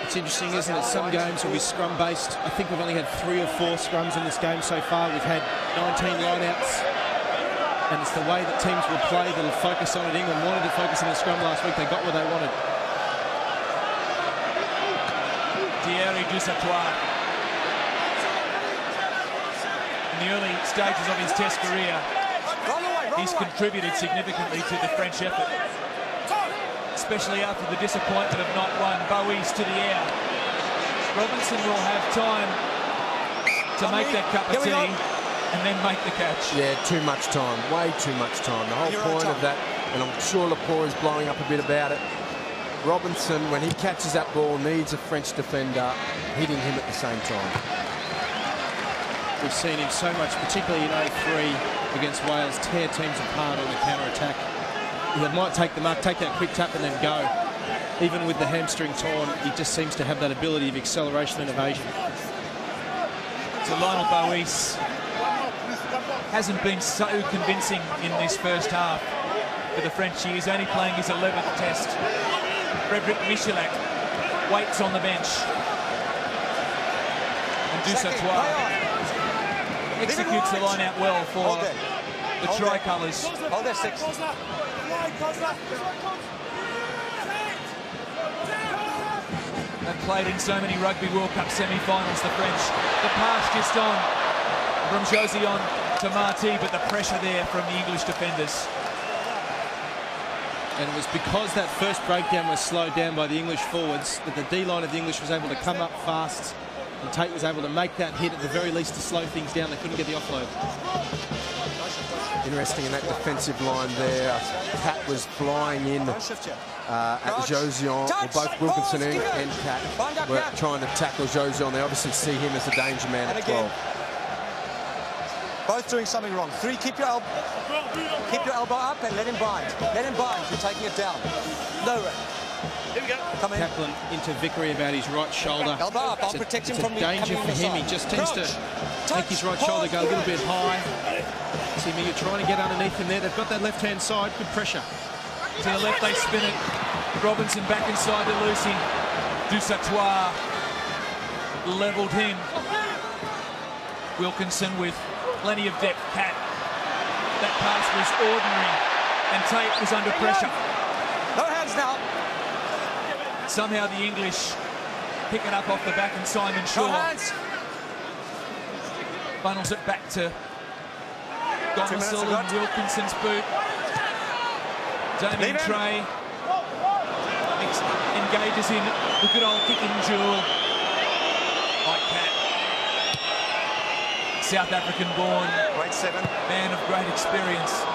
It's interesting, isn't it? Some games will be scrum-based. I think we've only had 3 or 4 scrums in this game so far. We've had 19 line-outs. And it's the way that teams will play that'll focus on it. England wanted to focus on the scrum last week. They got what they wanted. Thierry Dusatois, in the early stages of his Test career, he's contributed significantly to the French effort, especially after the disappointment of not one. Bois to the air. Robinson will have time to make that cup of tea and then make the catch. Yeah, too much time, way too much time. The whole point of that, and I'm sure Lepore is blowing up a bit about it, Robinson, when he catches that ball, needs a French defender hitting him at the same time. We've seen him so much, particularly in 03 against Wales, tear teams apart on the counter-attack. He might take the mark, take that quick tap and then go. Even with the hamstring torn, he just seems to have that ability of acceleration and evasion. So Lionel Bois hasn't been so convincing in this first half for the French. He is only playing his 11th Test. Frederic Michalak waits on the bench. And Dusatois executes the line out well for the tricolours. Hold there, 6. They've played in so many Rugby World Cup semi-finals, the French. The pass just on from Josion to Marty, but the pressure there from the English defenders. And it was because that first breakdown was slowed down by the English forwards that the D-line of the English was able to come up fast, and Tate was able to make that hit at the very least to slow things down. They couldn't get the offload. Interesting in that defensive line there. Cat was flying in at Josion, or both Wilkinson and Cat were trying to tackle Josion. They obviously see him as a danger man at 12. Both doing something wrong. 3, keep your elbow up and let him bind. Let him bind. You're taking it down. No way. Here we go. Come in. Kaplan into Vickery about his right shoulder. Elbow up. I'll protect him from the danger for him. He just tends to make his right shoulder go a little bit high. See me, you're trying to get underneath him there. They've got that left-hand side. Good pressure. To the left, they spin it. Robinson back inside to Lucy. Dusatois levelled him. Wilkinson with plenty of depth. Cat. That pass was ordinary, and Tate was under pressure. No hands now. Somehow the English pick it up off the back, and Simon Shaw funnels it back to Donesil and Wilkinson's boot. Damien Trey engages in the good old kicking duel. Like Cat. South African born, grade 7, man of great experience.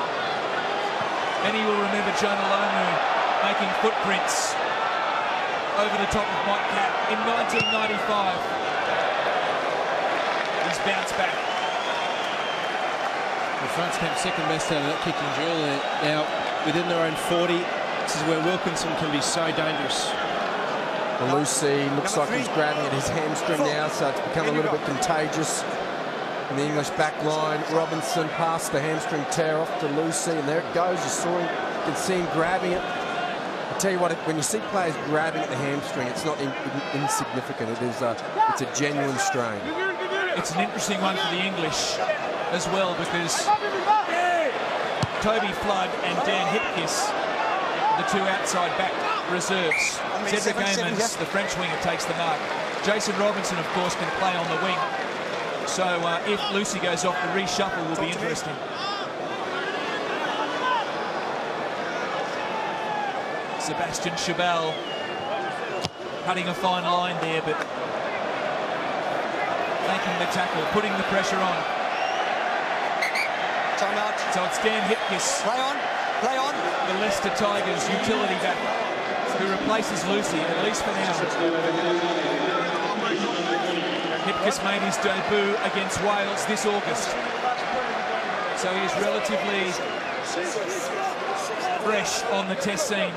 Many will remember Jonah Lomu making footprints over the top of Mike Cat in 1995. He's bounced back. The France came second best out of that kicking drill there. Now, within their own 40, this is where Wilkinson can be so dangerous. Lucy looks like he's grabbing at his hamstring now, so it's become a little bit contagious. In the English back line, Robinson passed the hamstring tear off to Lucy, and there it goes. You can see him grabbing it. I tell you what, when you see players grabbing at the hamstring, it's not insignificant. It's a genuine strain. It's an interesting one for the English as well, because Toby Flood and Dan Hipkiss, the two outside back reserves. Cedric Amons, the French winger, takes the mark. Jason Robinson, of course, can play on the wing. So if Lucy goes off, the reshuffle will be interesting. Sebastian Chabal cutting a fine line there, but making the tackle, putting the pressure on. Time out. So it's Dan Hipkiss, Play on. Play on. the Leicester Tigers utility back, who replaces Lucy, at least for now. Hipkiss made his debut against Wales this August, so he is relatively fresh on the test scene.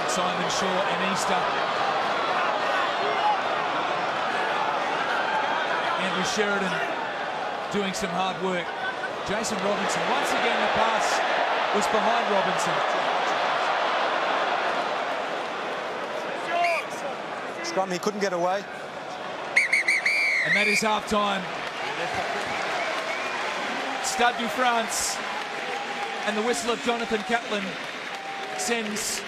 Simon Shaw and Easter. Andrew Sheridan doing some hard work. Jason Robinson, once again the pass was behind Robinson. Scrum, he couldn't get away. And that is half-time. Stade de France and the whistle of Jonathan Kaplan sends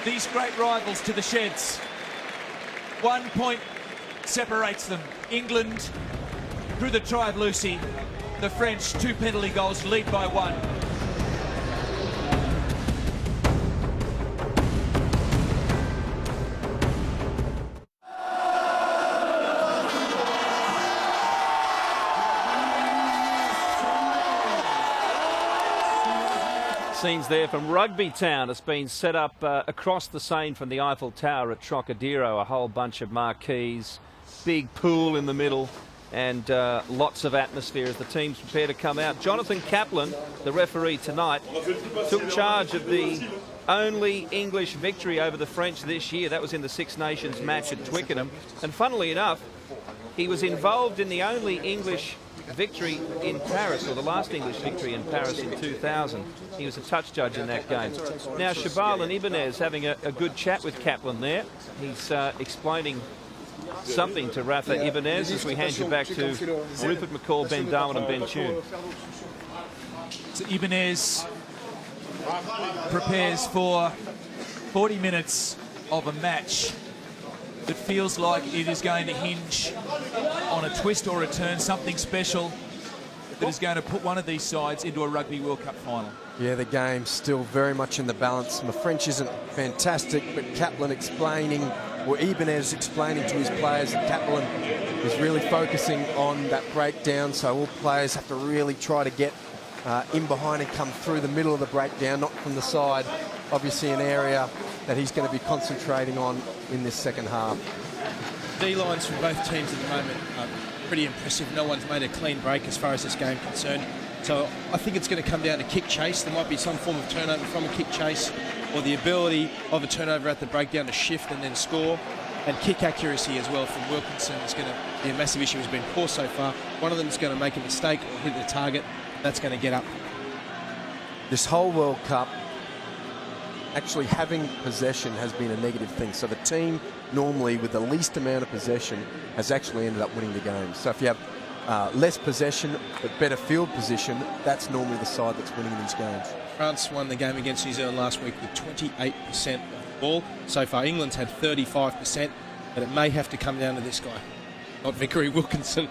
these great rivals to the sheds. 1 point separates them. England through the try of Lucy. The French, 2 penalty goals, lead by 1. Scenes there from Rugby Town. It's been set up across the Seine from the Eiffel Tower at Trocadero. A whole bunch of marquees, big pool in the middle, and lots of atmosphere as the teams prepare to come out. Jonathan Kaplan, the referee tonight, took charge of the only English victory over the French this year. That was in the Six Nations match at Twickenham. And funnily enough, he was involved in the only English victory in Paris, or the last English victory in Paris in 2000. He was a touch judge in that game. Now Chabal and Ibanez having a good chat with Kaplan there. He's explaining something to Rafa Ibanez as we hand you back to Rupert McCall, Ben Darwin and Ben Tune. So Ibanez prepares for 40 minutes of a match that feels like it is going to hinge on a twist or a turn, something special that is going to put one of these sides into a Rugby World Cup final. Yeah, the game's still very much in the balance. My French isn't fantastic, but Kaplan explaining, or Ibanez explaining to his players that Kaplan is really focusing on that breakdown, so all players have to really try to get in behind and come through the middle of the breakdown, not from the side. Obviously an area that he's going to be concentrating on in this second half. D-lines from both teams at the moment are pretty impressive. No one's made a clean break as far as this game concerned. So I think it's going to come down to kick chase. There might be some form of turnover from a kick chase, or the ability of a turnover at the breakdown to shift and then score. And kick accuracy as well from Wilkinson is going to be a massive issue. Has been poor so far. One of them is going to make a mistake or hit the target. That's going to get up. This whole World Cup, actually having possession has been a negative thing. So the team normally with the least amount of possession has actually ended up winning the game. So if you have less possession but better field position, that's normally the side that's winning these games. France won the game against New Zealand last week with 28% of the ball. So far England's had 35%, but it may have to come down to this guy, not Vickery Wilkinson.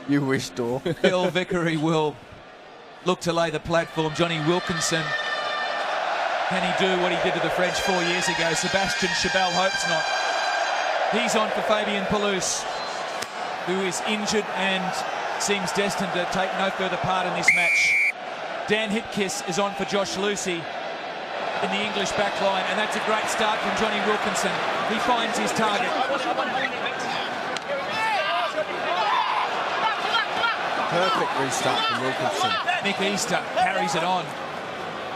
You wish, Dor. Bill Vickery will look to lay the platform. Johnny Wilkinson, can he do what he did to the French 4 years ago? Sebastian Chabal hopes not. He's on for Fabien Palouse, who is injured and seems destined to take no further part in this match. Dan Hipkiss is on for Josh Lucy in the English back line, and that's a great start from Johnny Wilkinson. He finds his target. Perfect restart from Wilkinson. Nick Easter carries it on.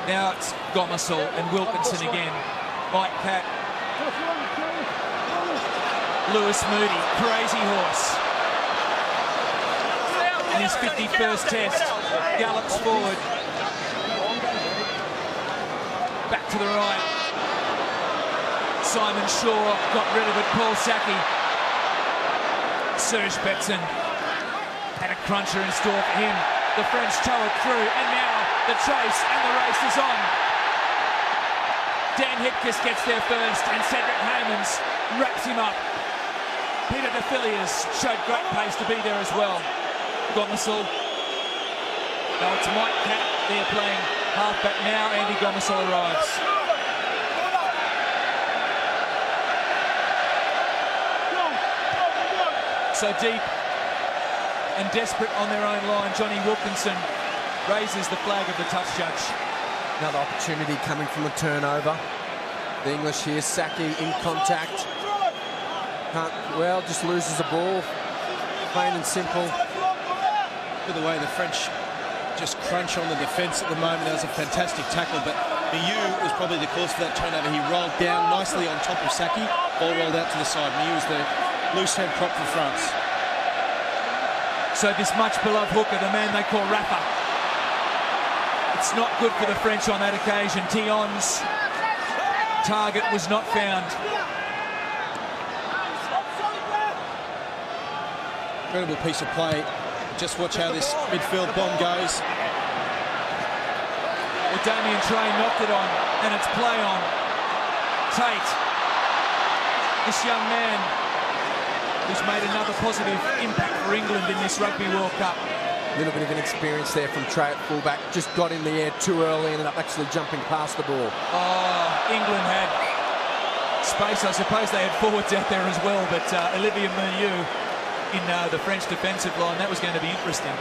Now it's Gomersall and Wilkinson again. Mike Catt. Lewis Moody, crazy horse. In his 51st test, gallops forward. Back to the right. Simon Shaw got rid of it. Paul Saki. Serge Betson had a cruncher in store for him. The French tow it through, and now the chase and the race is on. Dan Hipkiss gets there first, and Cedric Hammonds wraps him up. Peter de Villiers showed great pace to be there as well. Gomersall. Now it's Mike Catt there playing halfback now. Andy Gomersall arrives. So deep and desperate on their own line, Johnny Wilkinson raises the flag of the touch judge. Another opportunity coming from a turnover. The English here, Saki in contact. Just loses the ball. Plain and simple. By the way, the French just crunch on the defence at the moment. That was a fantastic tackle, but Miu was probably the cause for that turnover. He rolled down nicely on top of Saki. Ball rolled out to the side. Miu was the loose head prop for France. So this much beloved hooker, the man they call Rafa. It's not good for the French on that occasion. Tion's target was not found. Incredible piece of play. Just watch how this midfield bomb goes. Well, Damien Train knocked it on, and it's play on. Tate, this young man who's made another positive impact for England in this Rugby World Cup. A little bit of inexperience there from Trey at fullback. Just got in the air too early, ended up actually jumping past the ball. Oh, England had space. I suppose they had forwards out there as well, but Olivier Miu in the French defensive line, that was going to be interesting.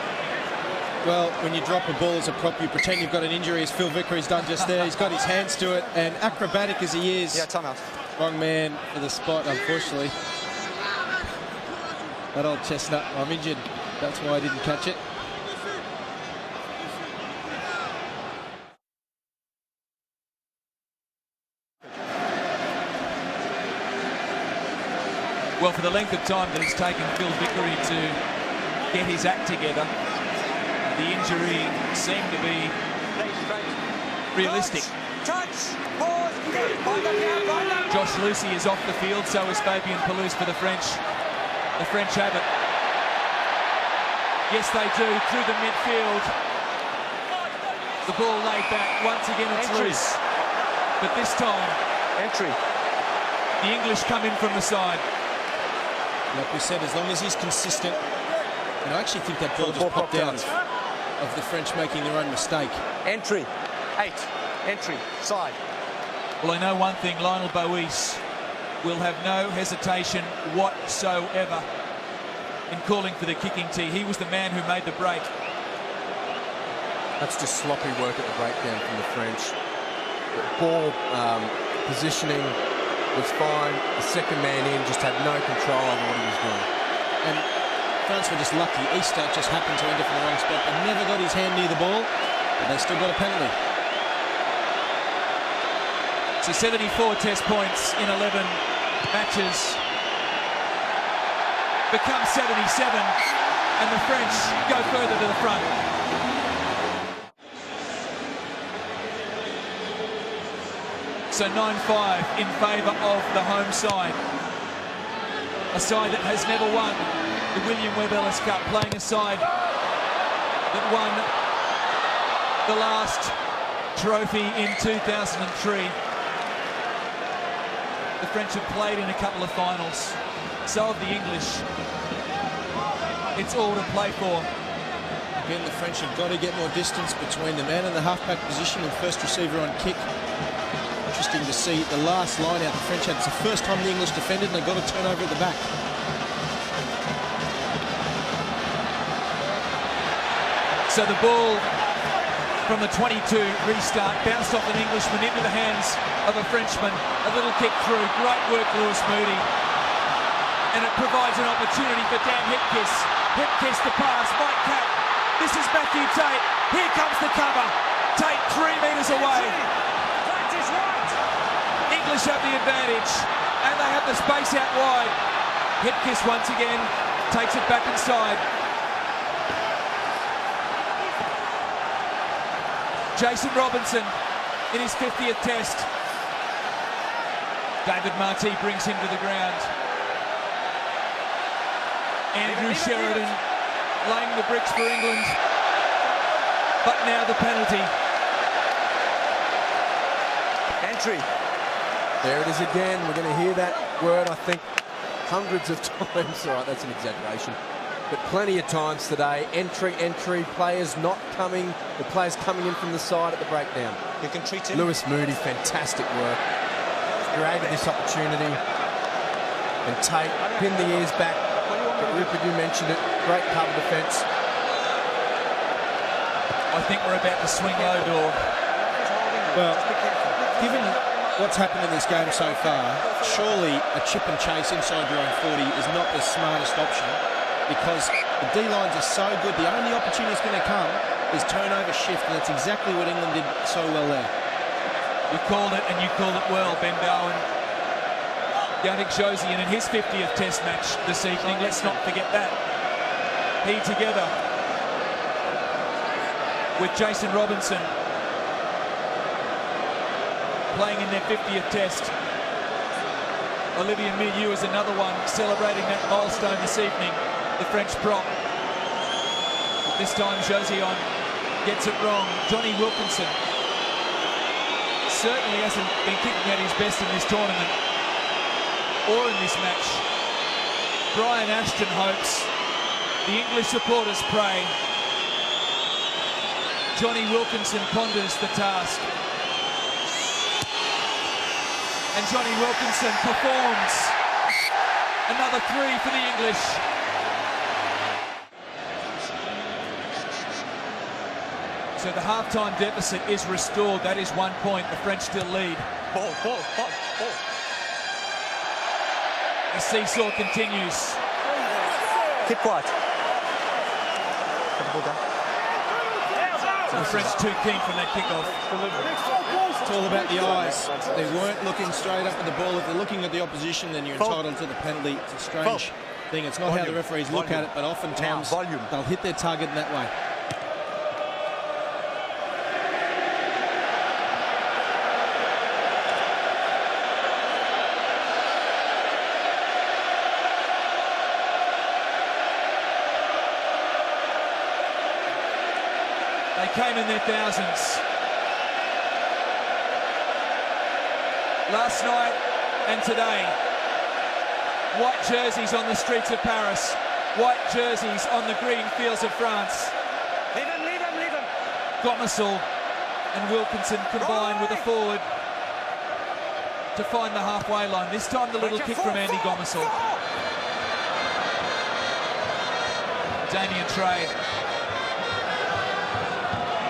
Well, when you drop a ball as a prop, you pretend you've got an injury, as Phil Vickery's done just there. He's got his hands to it, and acrobatic as he is. Yeah, timeout. Wrong man for the spot, unfortunately. That old chestnut, I'm injured. That's why I didn't catch it. Well, for the length of time that it's taken Phil Vickery to get his act together, the injury seemed to be realistic. Touch! Pause! Josh Lucy is off the field, so is Fabien Pelouse for the French. The French have it. Yes, they do, through the midfield. The ball laid back. Once again, it's loose. But this time, the English come in from the side. Like we said, as long as he's consistent, and I actually think that ball just popped out of the French making their own mistake. Entry. 8. Entry. Side. Well, I know one thing, Lionel Bois will have no hesitation whatsoever in calling for the kicking tee. He was the man who made the break. That's just sloppy work at the breakdown from the French. The ball positioning was fine. The second man in just had no control over what he was doing. And France were just lucky. Easter just happened to end up in the wrong spot, but never got his hand near the ball, but they still got a penalty. So 74 test points in 11 matches become 77, and the French go further to the front. So 9-5 in favour of the home side. A side that has never won the William Webb Ellis Cup, playing a side that won the last trophy in 2003. The French have played in a couple of finals. So have the English. It's all to play for. Again, the French have got to get more distance between the man in the halfback position and first receiver on kick. Interesting to see the last line out the French had. It's the first time the English defended, and they got a turnover at the back. So the ball from the 22 restart bounced off an Englishman into the hands of a Frenchman. A little kick through. Great work, Lewis Moody. And it provides an opportunity for Dan Hipkiss. Hipkiss the pass. Mike Catt. This is Matthew Tate. Here comes the cover. Tate 3 metres away. English have the advantage, and they have the space out wide. Hipkiss once again takes it back inside. Jason Robinson in his 50th test. David Marty brings him to the ground. Andrew Sheridan laying the bricks for England. But now the penalty. Entry. There it is again. We're going to hear that word, I think, hundreds of times. All right, that's an exaggeration. But plenty of times today. Entry, players not coming. The players coming in from the side at the breakdown. You can treat him. Lewis Moody, fantastic work. Created this opportunity. And Tate pinned the ears back. But Rupert, you mentioned it. Great cover defence. I think we're about to swing low door. Well, given what's happened in this game so far, surely a chip and chase inside your own 40 is not the smartest option, because the D-lines are so good. The only opportunity that's going to come is turnover shift, and that's exactly what England did so well there. You called it, and you called it well, Ben Bowen. Yannick Josian in his 50th Test match this evening. Let's not forget that. He together with Jason Robinson playing in their 50th Test. Olivier Milieu is another one celebrating that milestone this evening, the French prop. But this time Josian gets it wrong. Johnny Wilkinson certainly hasn't been kicking at his best in this tournament or in this match. Brian Ashton hopes, the English supporters pray. Johnny Wilkinson ponders the task. And Johnny Wilkinson performs. Another 3 for the English. So the half-time deficit is restored. That is 1 point. The French still lead. Ball. The seesaw continues. Keep quiet. So the French too keen from that kickoff. It's all about the eyes. They weren't looking straight up at the ball. If they're looking at the opposition, then you're entitled to the penalty. It's a strange thing. It's not how the referees look at it, but oftentimes they'll hit their target in that way. They came in their thousands. Last night and today, white jerseys on the streets of Paris, white jerseys on the green fields of France. Leave him. Gomersall and Wilkinson combine with a forward to find the halfway line. This time the little kick from Andy Gomersall. Damien Trey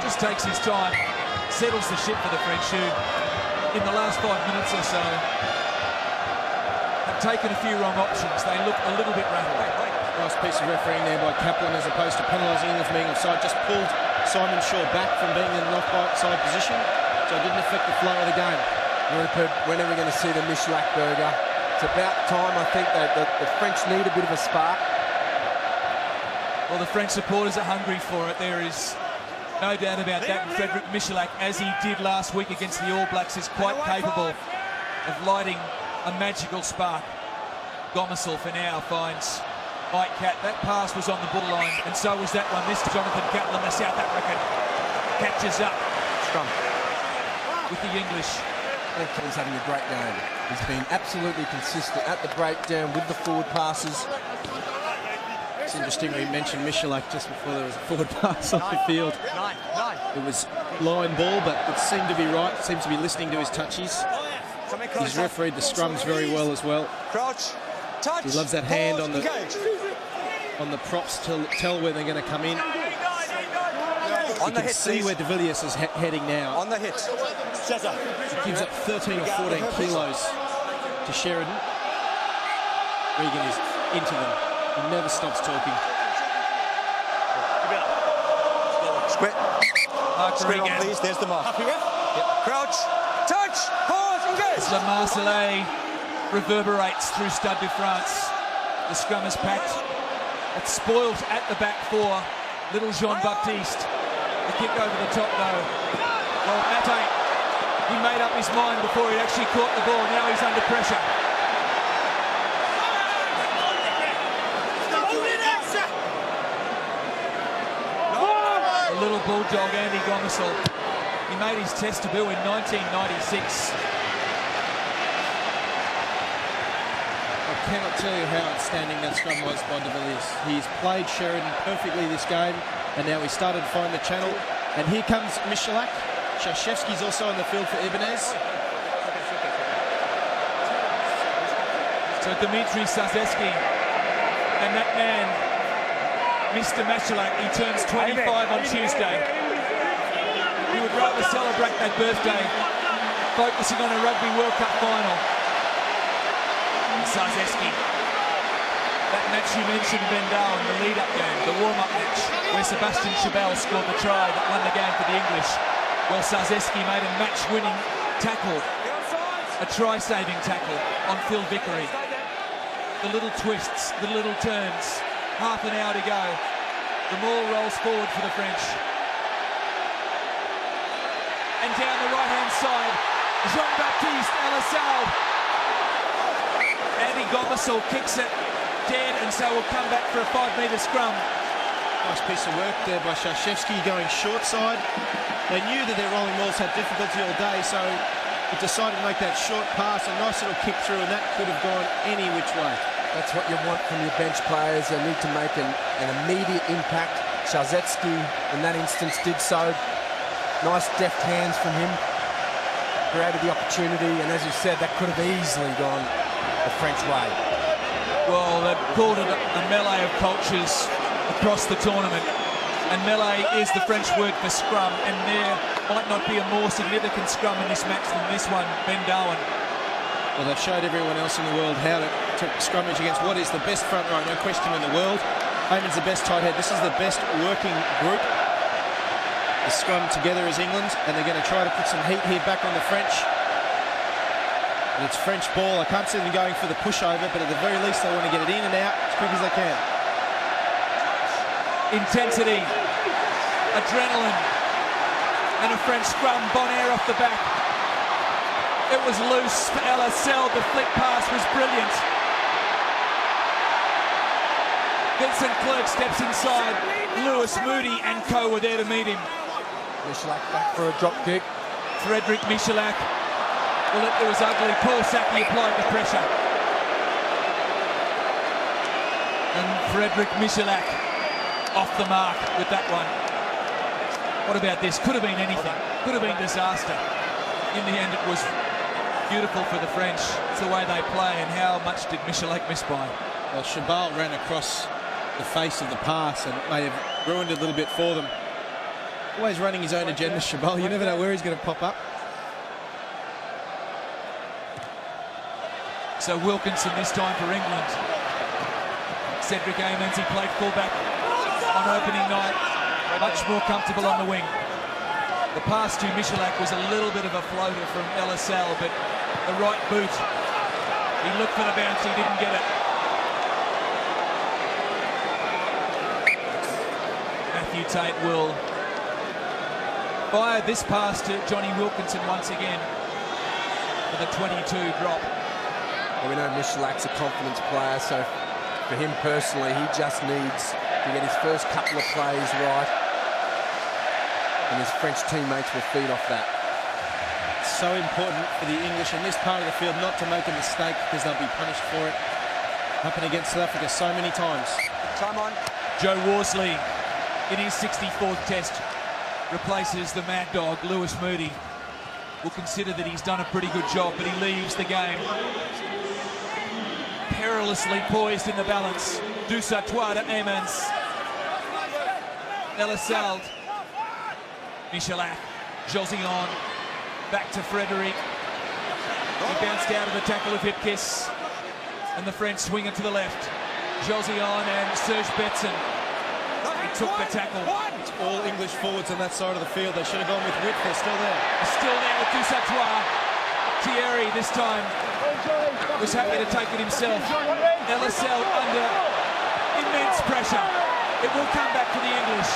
just takes his time, settles the ship for the French who, in the last 5 minutes or so, have taken a few wrong options. They look a little bit rattled. Nice piece of refereeing there by Kaplan, as opposed to penalising him for being offside. Just pulled Simon Shaw back from being in an offside position, so it didn't affect the flow of the game. Rupert, when are we going to see the Michelak burger? It's about time. I think that the French need a bit of a spark. Well, the French supporters are hungry for it. There is no doubt about that. And Frederic Michelak, as he did last week against the All Blacks, is quite capable of lighting a magical spark. Gomersall for now finds Mike Cat. That pass was on the borderline, and so was that one. This Jonathan Catlin, the South African, catches up with the English. He's having a great game. He's been absolutely consistent at the breakdown with the forward passes. It's interesting we mentioned Michelak just before there was a forward pass off the field. It was line ball, but it seemed to be right. It seems to be listening to his touches. He's refereed the scrums very well as well. He loves that hand on the props to tell where they're going to come in. You can see where De Villiers is heading now. On the hit. He gives up 13 or 14 kilos to Sheridan. Regan is into them. He never stops talking. Square on, please. There's the mark. Yep. Crouch. Touch. Pause. Engage. The Marseillais reverberates through Stade de France. The scrum is packed. It's spoiled at the back for little Jean-Baptiste. The kick over the top though. Well, Mate, he made up his mind before he actually caught the ball. Now he's under pressure. The little bulldog Andy Gomersall. He made his test debut in 1996. cannot tell you how outstanding that scrum was by De Villiers. He's played Sheridan perfectly this game, and now he started to find the channel. And here comes Michalak. Shashevsky's also on the field for Ibanez. So Dimitri Sazevsky, and that man, Mr. Michalak, he turns 25 on Tuesday. He would rather celebrate that birthday focusing on a Rugby World Cup final. Sazevsky, that match you mentioned, Ben Darwin, the lead-up game, the warm-up match, where Sebastian Chabal scored the try that won the game for the English. Well, Sazevsky made a match-winning tackle, a try-saving tackle on Phil Vickery. The little twists, the little turns, half an hour to go. The ball rolls forward for the French. And down the right-hand side, Jean-Baptiste Elassal. Andy Gomersall kicks it dead, and so we'll come back for a 5-metre scrum. Nice piece of work there by Shashevsky going short side. They knew that their rolling balls had difficulty all day, so he decided to make that short pass, a nice little kick through, and that could have gone any which way. That's what you want from your bench players. They need to make an immediate impact. Shazetsky, in that instance, did so. Nice deft hands from him. Created the opportunity, and as you said, that could have easily gone the French way. Well, they've called it a melee of cultures across the tournament. And melee is the French word for scrum, and there might not be a more significant scrum in this match than this one, Ben Darwin. Well, they've showed everyone else in the world how to scrummage against what is the best front row, no question, in the world. Eamon's the best tight head. This is the best working group. The scrum together as England, and they're going to try to put some heat here back on the French. And it's French ball. I can't see them going for the pushover, but at the very least they want to get it in and out as quick as they can. Intensity, adrenaline, and a French scrum. Bonaire off the back. It was loose for Elassal. The flick pass was brilliant. Vincent Clerc steps inside. Lewis Moody and co were there to meet him. Michalak back for a drop kick. Frederick Michalak. Well, it was ugly. Paul Sackey applied the pressure. And Frederick Michalak off the mark with that one. What about this? Could have been anything. Could have been disaster. In the end, it was beautiful for the French. It's the way they play, and how much did Michalak miss by? Well, Chabal ran across the face of the pass, and it may have ruined it a little bit for them. Always running his own agenda, Chabal. You never know where he's going to pop up. So Wilkinson this time for England. Cedric Amons, he played fullback on opening night. Much more comfortable on the wing. The pass to Michalak was a little bit of a floater from Elassal, but the right boot, he looked for the bounce, he didn't get it. Matthew Tate will fire this pass to Johnny Wilkinson once again for the 22 drop. Well, we know Michalak's a confidence player, so for him personally, he just needs to get his first couple of plays right, and his French teammates will feed off that. It's so important for the English in this part of the field not to make a mistake, because they'll be punished for it. Happened against South Africa so many times. Time on. Joe Worsley, in his 64th test, replaces the mad dog, Lewis Moody. Will consider that he's done a pretty good job, but he leaves the game perilously poised in the balance. Dusatois to Amons. Elassal. Michalak. Josillon. Back to Frederic. He bounced out of the tackle of Hipkiss. And the French swing it to the left. Josillon and Serge Betson. He took the tackle. It's all English forwards on that side of the field. They should have gone with Witt. They're still there. Still there with Dusatois. Thierry this time was happy to take it himself. Elassal under immense pressure. It will come back to the English.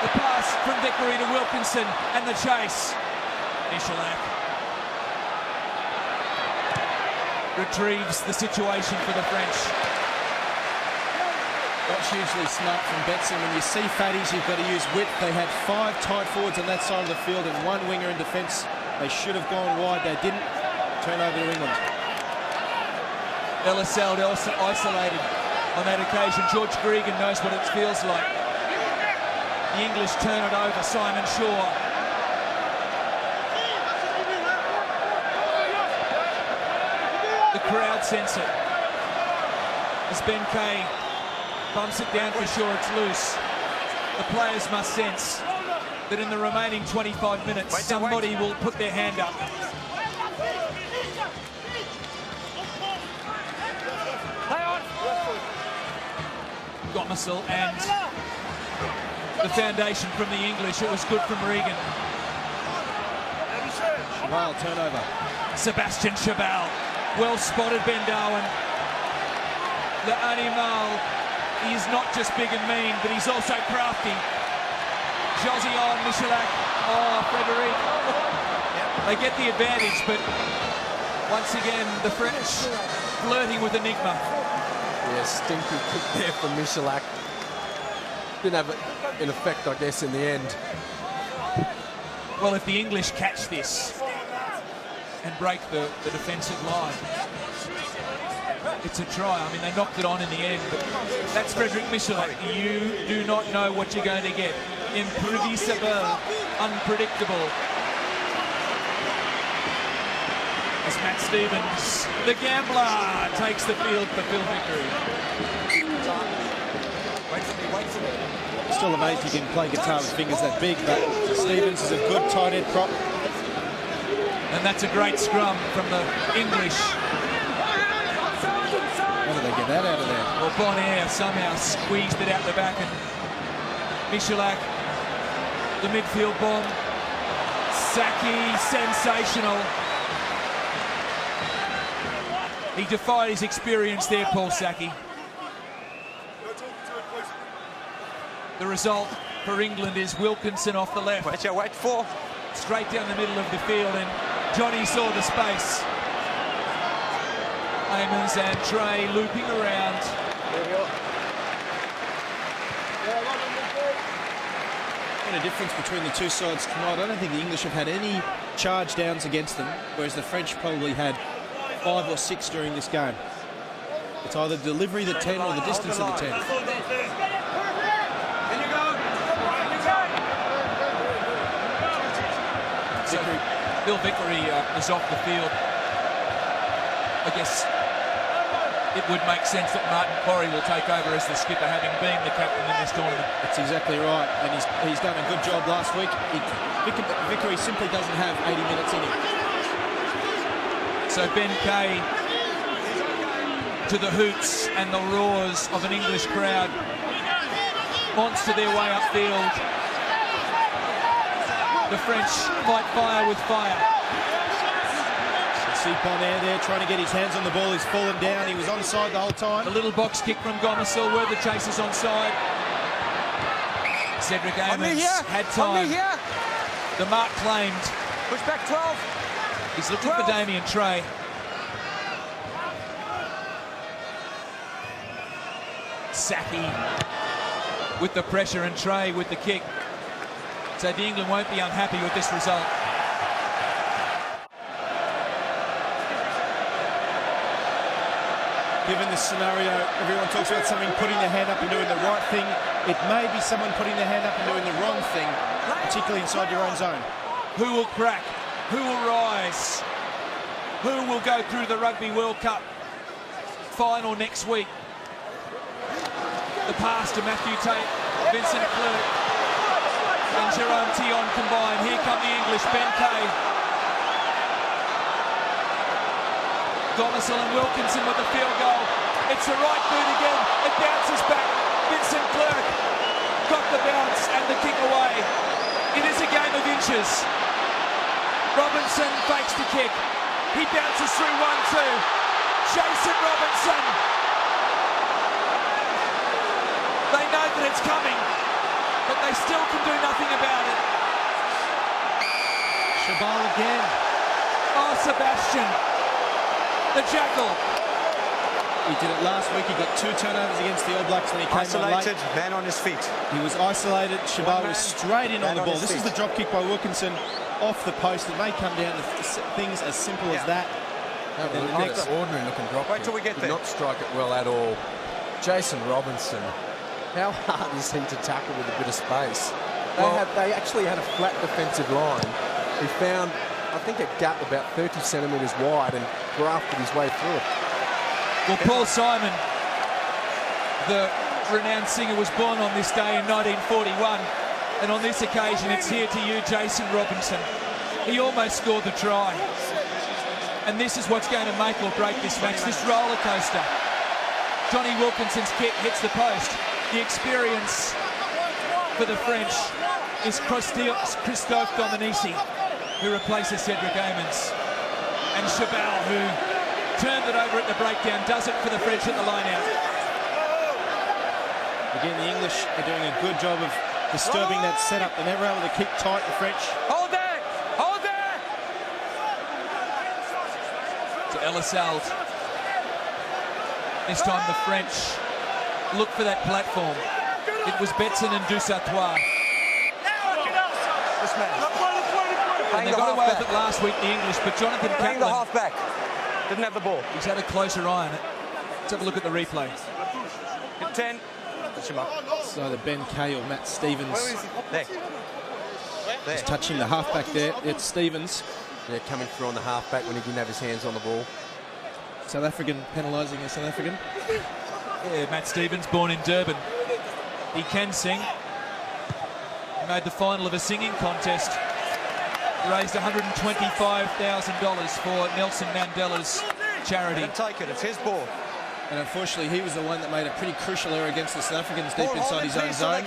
The pass from Vickery to Wilkinson and the chase. Michalak retrieves the situation for the French. That's hugely smart from Betson. When you see fatties, you've got to use width. They had 5 tight forwards on that side of the field and 1 winger in defence. They should have gone wide. They didn't. Turn over to England. Elissalde isolated on that occasion. George Gregan knows what it feels like. The English turn it over. Simon Shaw. The crowd sense it. As Ben Kay bumps it down for sure, it's loose. The players must sense that in the remaining 25 minutes, somebody will put their hand up. Gomersall and the foundation from the English. It was good from Regan. Chabal turnover. Sebastian Chabal. Well spotted, Ben Darwin. The animal, he is not just big and mean, but he's also crafty. Josiane Michalak. Oh, Frederic. They get the advantage, but once again, the French flirting with enigma. Yeah, stinky kick there from Michalak. Didn't have an effect, I guess, in the end. Well, if the English catch this and break the defensive line, it's a try. I mean, they knocked it on in the end, but that's Frederic Michalak. You do not know what you're going to get. Imprevisible, unpredictable. As Matt Stevens, the gambler, takes the field for Phil Vickery. Still amazed he can play guitar with fingers that big, but Stevens is a good tight end prop. And that's a great scrum from the English. How did they get that out of there? Well, Bonaire somehow squeezed it out the back, and Michalak, the midfield bomb. Saki, sensational. He defied his experience there, Paul Saki. The result for England is Wilkinson off the left. Wait for. Straight down the middle of the field, and Johnny saw the space. Amons and Trey looping around. What a difference between the two sides tonight. I don't think the English have had any charge downs against them, whereas the French probably had 5 or 6 during this game. It's either delivery the 10 or the distance of the 10. So Bill Vickery is off the field. I guess it would make sense that Martin Corrie will take over as the skipper, having been the captain in this tournament. That's exactly right, and he's done a good job last week. Vickery simply doesn't have 80 minutes in him. So Ben Kay to the hoots and the roars of an English crowd. Monster their way upfield. The French fight fire with fire. See Bonaire there trying to get his hands on the ball. He's fallen down. He was onside the whole time. The little box kick from Gomersall. Were the chasers onside? Cedric Amons had time. The mark claimed. Push back 12. He's looking for Damien Trey. Saki with the pressure and Trey with the kick. So the England won't be unhappy with this result. Given this scenario, everyone talks about something putting their hand up and doing the right thing. It may be someone putting their hand up and doing the wrong thing, particularly inside your own zone. Who will crack? Who will rise? Who will go through the Rugby World Cup final next week? The pass to Matthew Tate, Vincent Clerc and Jerome Tion combined. Here come the English, Ben Kay. Gomersall and Wilkinson with the field goal. It's the right boot again. It bounces back. Vincent Clerc got the bounce and the kick away. It is a game of inches. Robinson fakes the kick. He bounces through 1-2. Jason Robinson. They know that it's coming, but they still can do nothing about it. Chabal again. Oh, Sebastian. The Jackal. He did it last week. He got 2 turnovers against the All Blacks when he came Isolated, on late. man on his feet. He was isolated. Chabal was straight in on the ball. This is the drop kick by Wilkinson off the post. It may come down to things as simple as that. Have a look at it. Ordinary looking drop. Wait till we get Did there. not strike it well at all. Jason Robinson. How hard is he to tackle with a bit of space? They actually had a flat defensive line. He found, I think, a gap about 30 centimetres wide and grafted his way through it. Well, Paul Simon, the renowned singer, was born on this day in 1941, and on this occasion it's here to you, Jason Robinson. He almost scored the try, and this is what's going to make or break this match, this roller coaster. Johnny Wilkinson's kick hits the post. The experience for the French is Christophe Dominici, who replaces Cedric Amons, and Chabal, who turned it over at the breakdown, does it for the French at the line-out. Again, the English are doing a good job of disturbing that setup. They're never able to keep tight, the French. Hold there! Hold there! To Elissalde. This time the French look for that platform. It was Betson and Dusartois. This man. And they got away with it last week, the English, but Jonathan Playing the Catlin, half-back. Didn't have the ball. he's had a closer eye on it. Let's have a look at the replay. Hit 10. That's your mark. So the Ben Kay or Matt Stevens There. There. is touching the halfback there. It's Stevens. Yeah, coming through on the halfback when he didn't have his hands on the ball. South African penalising a South African. Yeah, Matt Stevens, born in Durban. He can sing. He made the final of a singing contest. Raised $125,000 for Nelson Mandela's charity. Don't take it. It's his ball. And unfortunately, he was the one that made a pretty crucial error against the South Africans deep inside his own zone.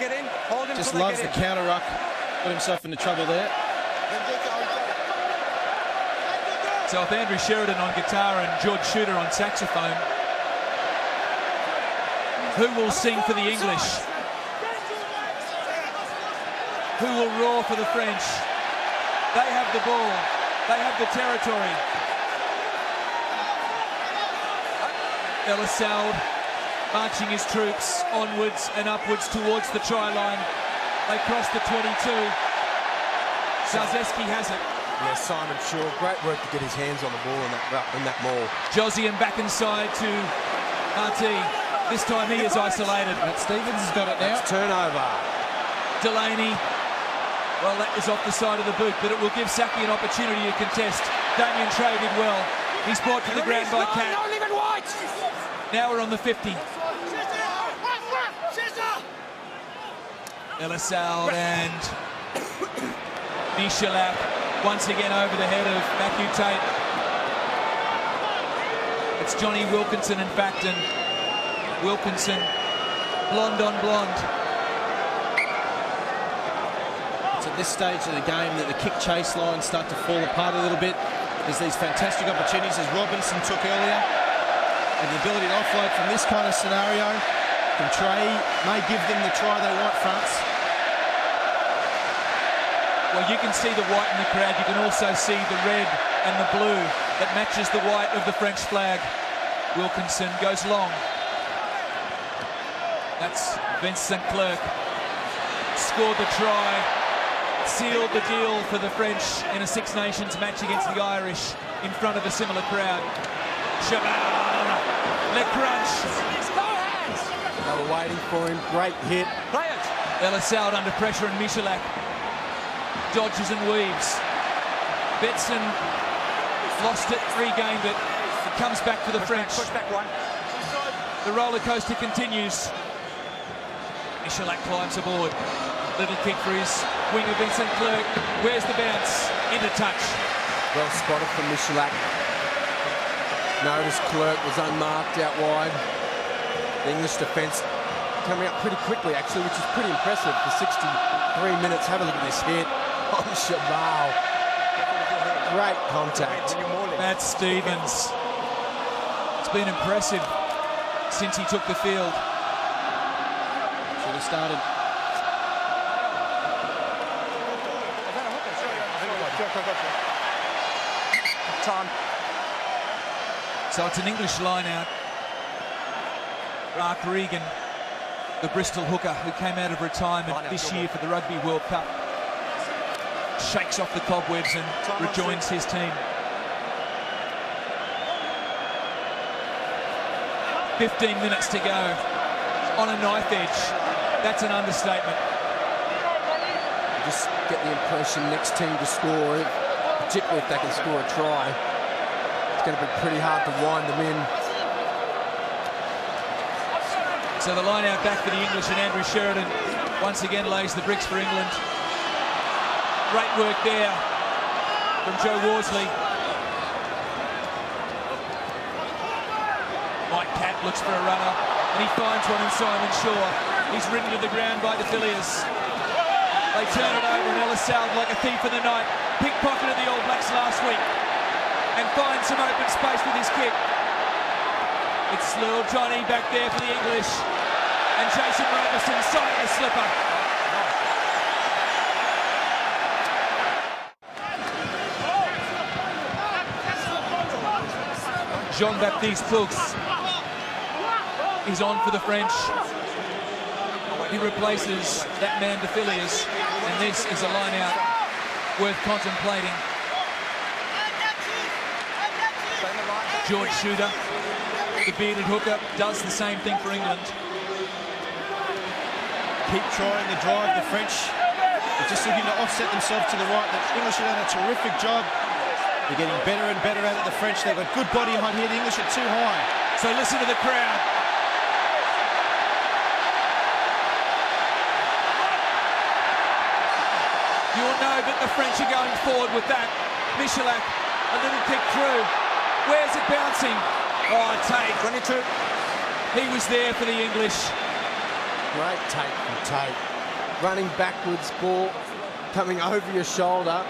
Just loves the counter ruck. Got himself into trouble there. So with Andrew Sheridan on guitar and George Shooter on saxophone, who will sing for the English? Who will roar for the French? They have the ball. They have the territory. Elissalde marching his troops onwards and upwards towards the try line. They cross the 22. Sarzeski has it. Yeah, Simon Shaw, great work to get his hands on the ball in that maul. Josian back inside to RT. This time he is isolated. Matt Stevens has got it now. It's turnover. Delaney, well, that is off the side of the boot, but it will give Saki an opportunity to contest. Damien Trey did well. He's brought to the ground by Cat. Now we're on the 50. Elissalde and Michelak once again over the head of Matthew Tate. It's Johnny Wilkinson in fact, and Wilkinson, blonde on blonde. It's at this stage of the game that the kick-chase lines start to fall apart a little bit. There's these fantastic opportunities as Robinson took earlier, and the ability to offload from this kind of scenario from Trey may give them the try they want, France. Well, you can see the white in the crowd. You can also see the red and the blue that matches the white of the French flag. Wilkinson goes long. That's Vincent Clerc. Scored the try. Sealed the deal for the French in a Six Nations match against the Irish in front of a similar crowd. Chabal, Le Crunch. They were waiting for him. Great hit. Play it. Elissalde under pressure and Michelak dodges and weaves. Betson lost it, regained it. It comes back for the French. Push back one. The roller coaster continues. Michelak climbs aboard. Little kick for his winger Vincent Clerc. Where's the bounce? Into touch. Well spotted from Michelak. Notice Clerc was unmarked out wide. The English defence coming up pretty quickly actually, which is pretty impressive for 63 minutes. Have a look at this hit on Chabal. Great contact. Matt Stevens. It's been impressive since he took the field. Should have started. Time. So it's an English line out. Mark Regan, the Bristol hooker who came out of retirement this year for the Rugby World Cup, shakes off the cobwebs and rejoins his team. 15 minutes to go on a knife edge. That's an understatement. Just get the impression next team to score, particularly if they can score a try, it's going to be pretty hard to wind them in. So the line out back for the English, and Andrew Sheridan once again lays the bricks for England. Great work there from Joe Worsley. Mike Catt looks for a runner, and he finds one in Simon Shaw. He's ridden to the ground by De Villiers. They turn it over, and Ellis Salve, like a thief in the night, pickpocketed the All Blacks last week and finds some open space with his kick. It's little Johnny back there for the English, and Jason Robertson side the slipper. Jean-Baptiste Fuchs is on for the French. He replaces that man De Villiers, and this is a line-out worth contemplating. George Shooter, the bearded hooker, does the same thing for England. Keep trying to drive the French. They're just looking to offset themselves to the right. The English have done a terrific job. They're getting better and better out of the French. They've got good body height here. The English are too high. So listen to the crowd. You'll know that the French are going forward with that. Michalak, a little kick through. Where's it bouncing? Oh, Tate. 22. He was there for the English. Great take from Tate. Running backwards, ball coming over your shoulder.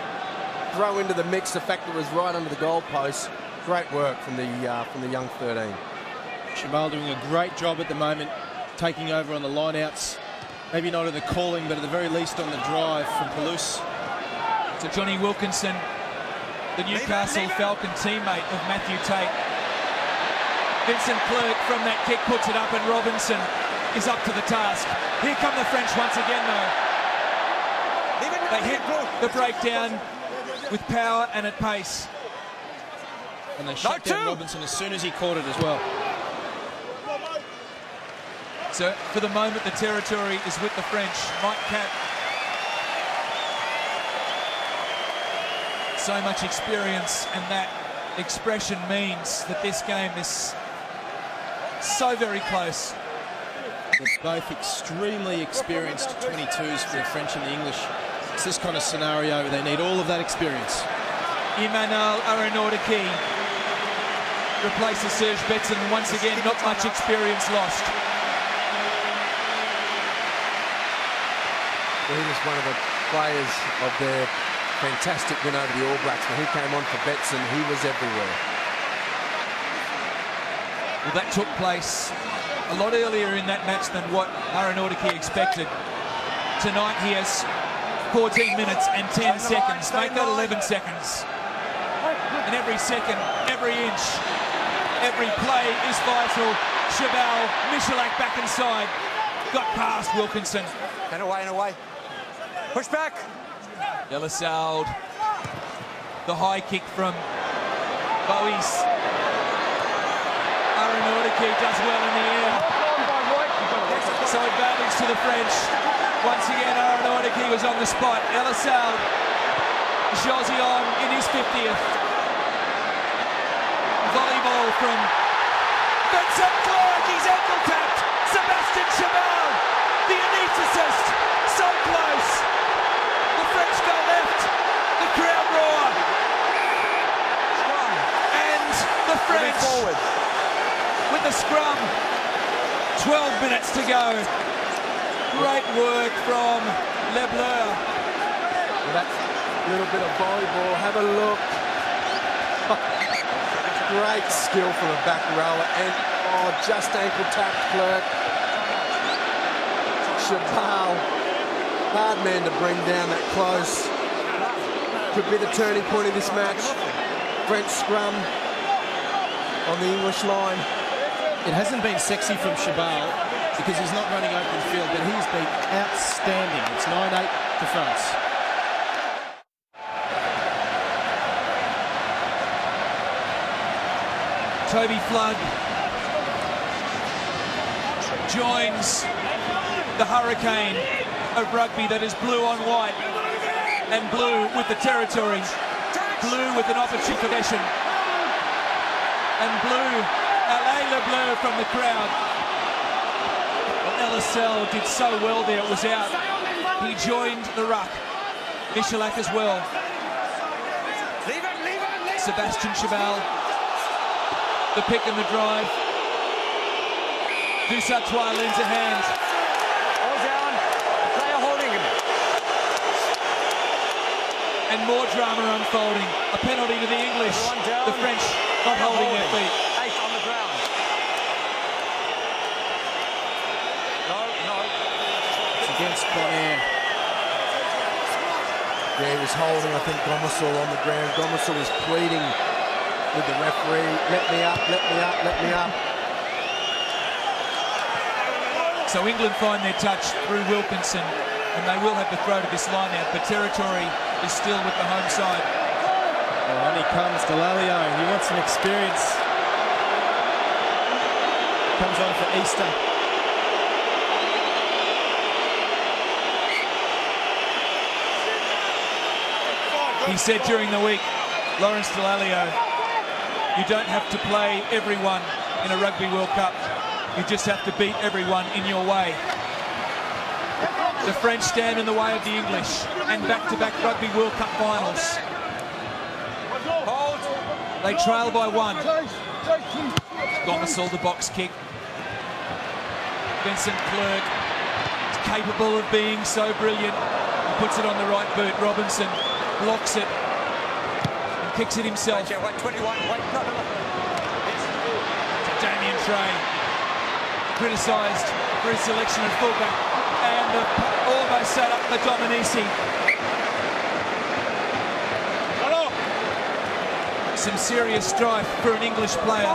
Throw into the mix the fact that it was right under the goalpost. Great work from the young 13. Chabal doing a great job at the moment, taking over on the lineouts. Maybe not in the calling, but at the very least on the drive from Palouse. So Johnny Wilkinson, the Newcastle Falcon teammate of Matthew Tate. Vincent Clerc from that kick puts it up, and Robinson is up to the task. Here come the French once again, though. They hit the breakdown with power and at pace. And they shut down Robinson as soon as he caught it as well. So for the moment, the territory is with the French. Mike Catt. So much experience, and that expression means that this game is so very close. They're both extremely experienced 22s for the French and the English. It's this kind of scenario, they need all of that experience. Emmanuel Aronaudici replaces Serge Betsen. Once again, not much experience lost. Well, he was one of the players of their fantastic win over the All Blacks. When he came on for Betsen, he was everywhere. Well, that took place a lot earlier in that match than what Aronaudici expected. Tonight he has 14 minutes and 10 seconds. Make that 11 seconds. And every second, every inch, every play is vital. Chabal, Michalak back inside. Got past Wilkinson. And away, and away. Push back. Ellis Salve. The high kick from Bowies. Aronaudici does well in the air. So advantage to the French. Once again, Aronaudici was on the spot. Ellis Salve. Josion in his 50th. Volleyball from Vincent Clerc. He's ankle tapped. Sebastian Chabal. The anaesthetist. So close. The French go left. The crowd roar. And the French forward with the scrum. 12 minutes to go. Great work from Lebleur. Well, that little bit of volleyball, have a look. Great skill from a back rower, and just ankle tapped Clerc. Chabal, hard man to bring down that close. Could be the turning point of this match. French scrum on the English line. It hasn't been sexy from Chabal because he's not running open field, but he's been outstanding. It's 9-8 to France. Toby Flood joins the hurricane of rugby that is blue on white and blue with the territory, blue with an opportunity possession, and blue, le bleu from the crowd. Well, LSL did so well there, it was out. He joined the ruck. Michalak as well. Sebastian Chabal, the pick and the drive. Dusartois lends a hand. All down, player holding him. And more drama unfolding. A penalty to the English. The French not holding their feet. 8 on the ground. No. It's against Bonaire. Yeah, he was holding, I think, Gomersall on the ground. Gomersall was pleading with the referee, let me up, let me up, let me up. So England find their touch through Wilkinson, and they will have the throw to this line out, but territory is still with the home side. Oh, on he comes, Delalio. He wants some experience. Comes on for Easter. He said during the week, Lawrence Delalio, you don't have to play everyone in a Rugby World Cup. You just have to beat everyone in your way. The French stand in the way of the English and back-to-back Rugby World Cup finals. They trail by 1. Gomersall, the box kick. Vincent Clerc is capable of being so brilliant. He puts it on the right boot. Robinson blocks it and kicks it himself. Wait, 21, wait, no. Damien Trey, criticised for his selection of fullback, and almost set up for Dominici. Some serious strife for an English player.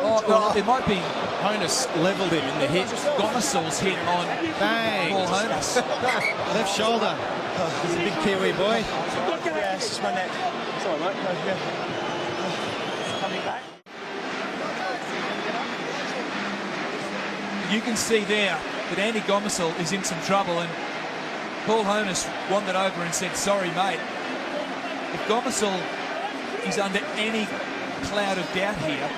Oh, well, it might be Honus levelled him in the hit. Gomersall's hit on Bang! Paul Honus. Left shoulder. He's a big Kiwi boy. Yeah, it's just my neck. It's all right, mate. Coming back. You can see there that Andy Gomersall is in some trouble, and Paul Honus wandered over and said, sorry, mate. If Gomersall is under any cloud of doubt here,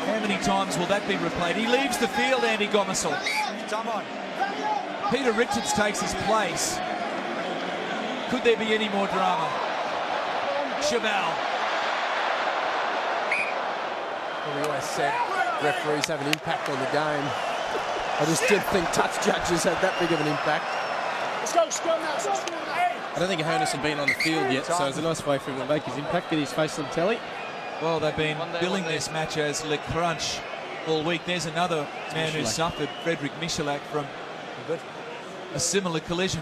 how many times will that be replayed? He leaves the field, Andy Gomersall. Peter Richards takes his place. Could there be any more drama? Chabal. Well, we always said referees have an impact on the game. I just didn't think touch judges had that big of an impact. I don't think Honus had been on the field yet, so it's a nice way for him to make his impact, get his face on telly. Well, they've been billing this match as Le Crunch all week. There's another man who suffered, Frederick Michalak, from a similar collision.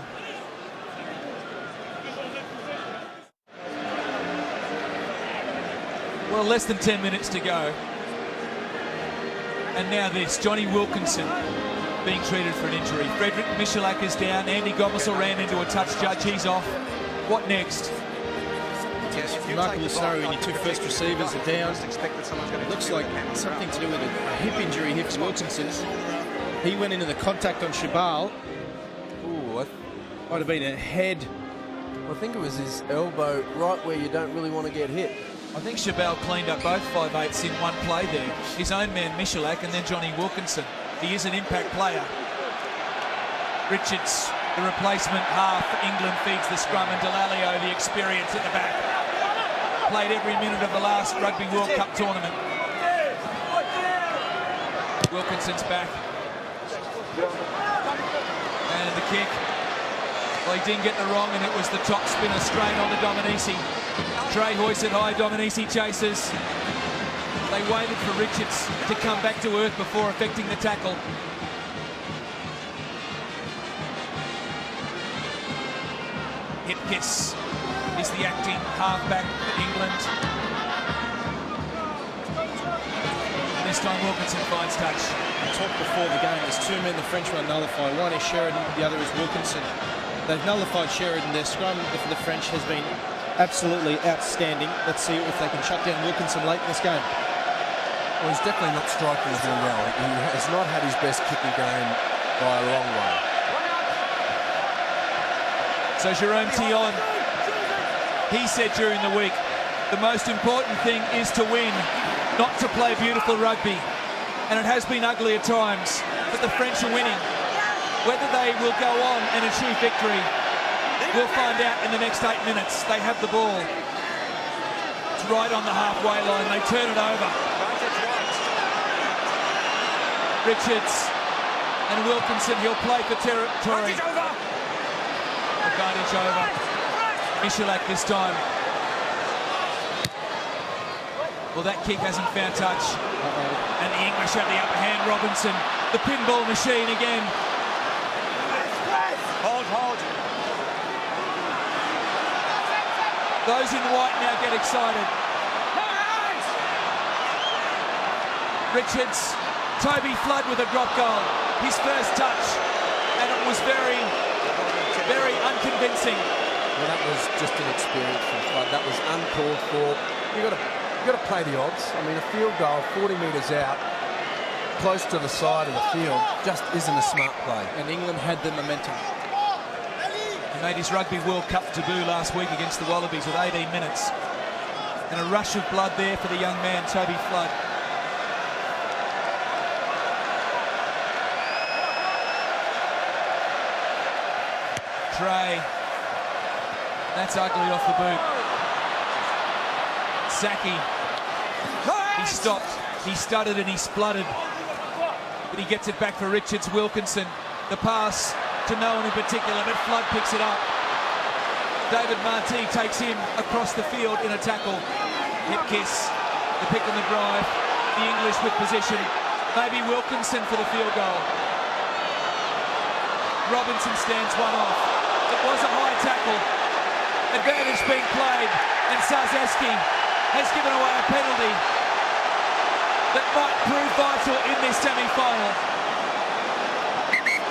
Well, less than 10 minutes to go. And now this, Johnny Wilkinson being treated for an injury. Frederick Michalak is down. Andy Gomersall ran into a touch judge. He's off. What next? Remarkable scenario when your 2 first receivers are down. It looks like something to do with a hip injury here for Wilkinson. He went into the contact on Chabal. Ooh, Might have been a head. I think it was his elbow, right where you don't really want to get hit. I think Chabal cleaned up both 5/8s in one play there. His own man Michalak and then Johnny Wilkinson. He is an impact player. Richards, the replacement half. England feeds the scrum, and Delalio, the experience at the back. Played every minute of the last Rugby World Cup tournament. Wilkinson's back. And the kick. Well, he didn't get the wrong, and it was the top spinner strain on the Dominici. Trey hoisted high, Dominici chases. They waited for Richards to come back to earth before effecting the tackle. Hipkiss is the acting halfback for England. And this time Wilkinson finds touch. I talked before the game, there's 2 men the French won't nullify. One is Sheridan, the other is Wilkinson. They've nullified Sheridan. Their scrum for the French has been absolutely outstanding. Let's see if they can shut down Wilkinson late in this game. Well, he's definitely not striking the ball well. He has not had his best kicking game by a long way. So Jerome Thion, he said during the week, the most important thing is to win, not to play beautiful rugby. And it has been ugly at times, but the French are winning. Whether they will go on and achieve victory, we'll find out in the next 8 minutes. They have the ball. It's right on the halfway line. They turn it over. Richards and Wilkinson, he'll play for territory. Advantage over. Michalak this time. Well, that kick hasn't found touch. And the English have the upper hand. Robinson, the pinball machine again. Hold. Those in white now get excited. Richards, Toby Flood with a drop goal. His first touch. And it was very, very unconvincing. Well, that was just an experience from Flood. That was uncalled for. You've got to play the odds. I mean, a field goal 40 metres out, close to the side of the field, just isn't a smart play. And England had the momentum. He made his Rugby World Cup debut last week against the Wallabies with 18 minutes. And a rush of blood there for the young man, Toby Flood. Tray. That's ugly off the boot. Saki. He stopped. He stuttered and he spluttered. But he gets it back for Richards. Wilkinson. The pass to no one in particular, but Flood picks it up. David Marty takes him across the field in a tackle. Hip kiss. The pick on the drive. The English with position. Maybe Wilkinson for the field goal. Robinson stands one off. It was a high tackle. Advantage being played, and Sarzeski has given away a penalty that might prove vital in this semi-final.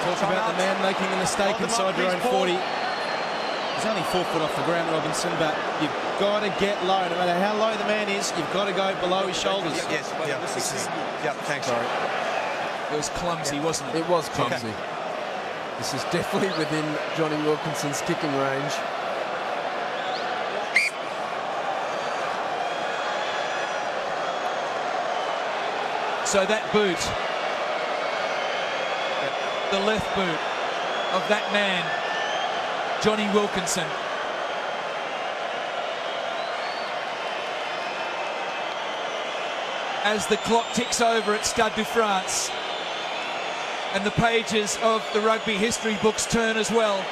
Talk about the man making a mistake inside your own 40. He's only 4 foot off the ground, Robinson, but you've got to get low. No matter how low the man is, you've got to go below his shoulders. Thanks. Sorry. It was clumsy, wasn't it? It was clumsy. Okay. This is definitely within Johnny Wilkinson's kicking range. So that boot, the left boot of that man, Johnny Wilkinson. As the clock ticks over at Stade de France, and the pages of the rugby history books turn as well.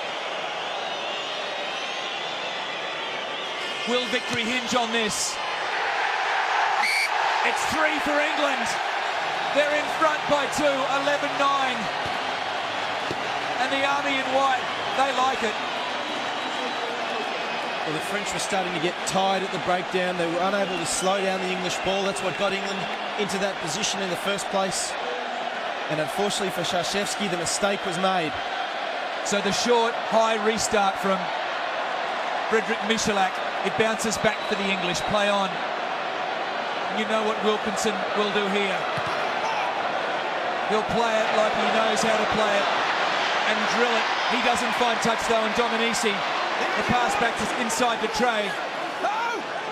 Will victory hinge on this? It's 3 for England. They're in front by 2, 11-9. And the army in white, they like it. Well, the French were starting to get tired at the breakdown. They were unable to slow down the English ball. That's what got England into that position in the first place. And unfortunately for Shashevsky, the mistake was made. So the short, high restart from Frederick Michalak. It bounces back for the English. Play on. You know what Wilkinson will do here. He'll play it like he knows how to play it and drill it. He doesn't find touch though, and Dominici. The pass back to inside to Tray.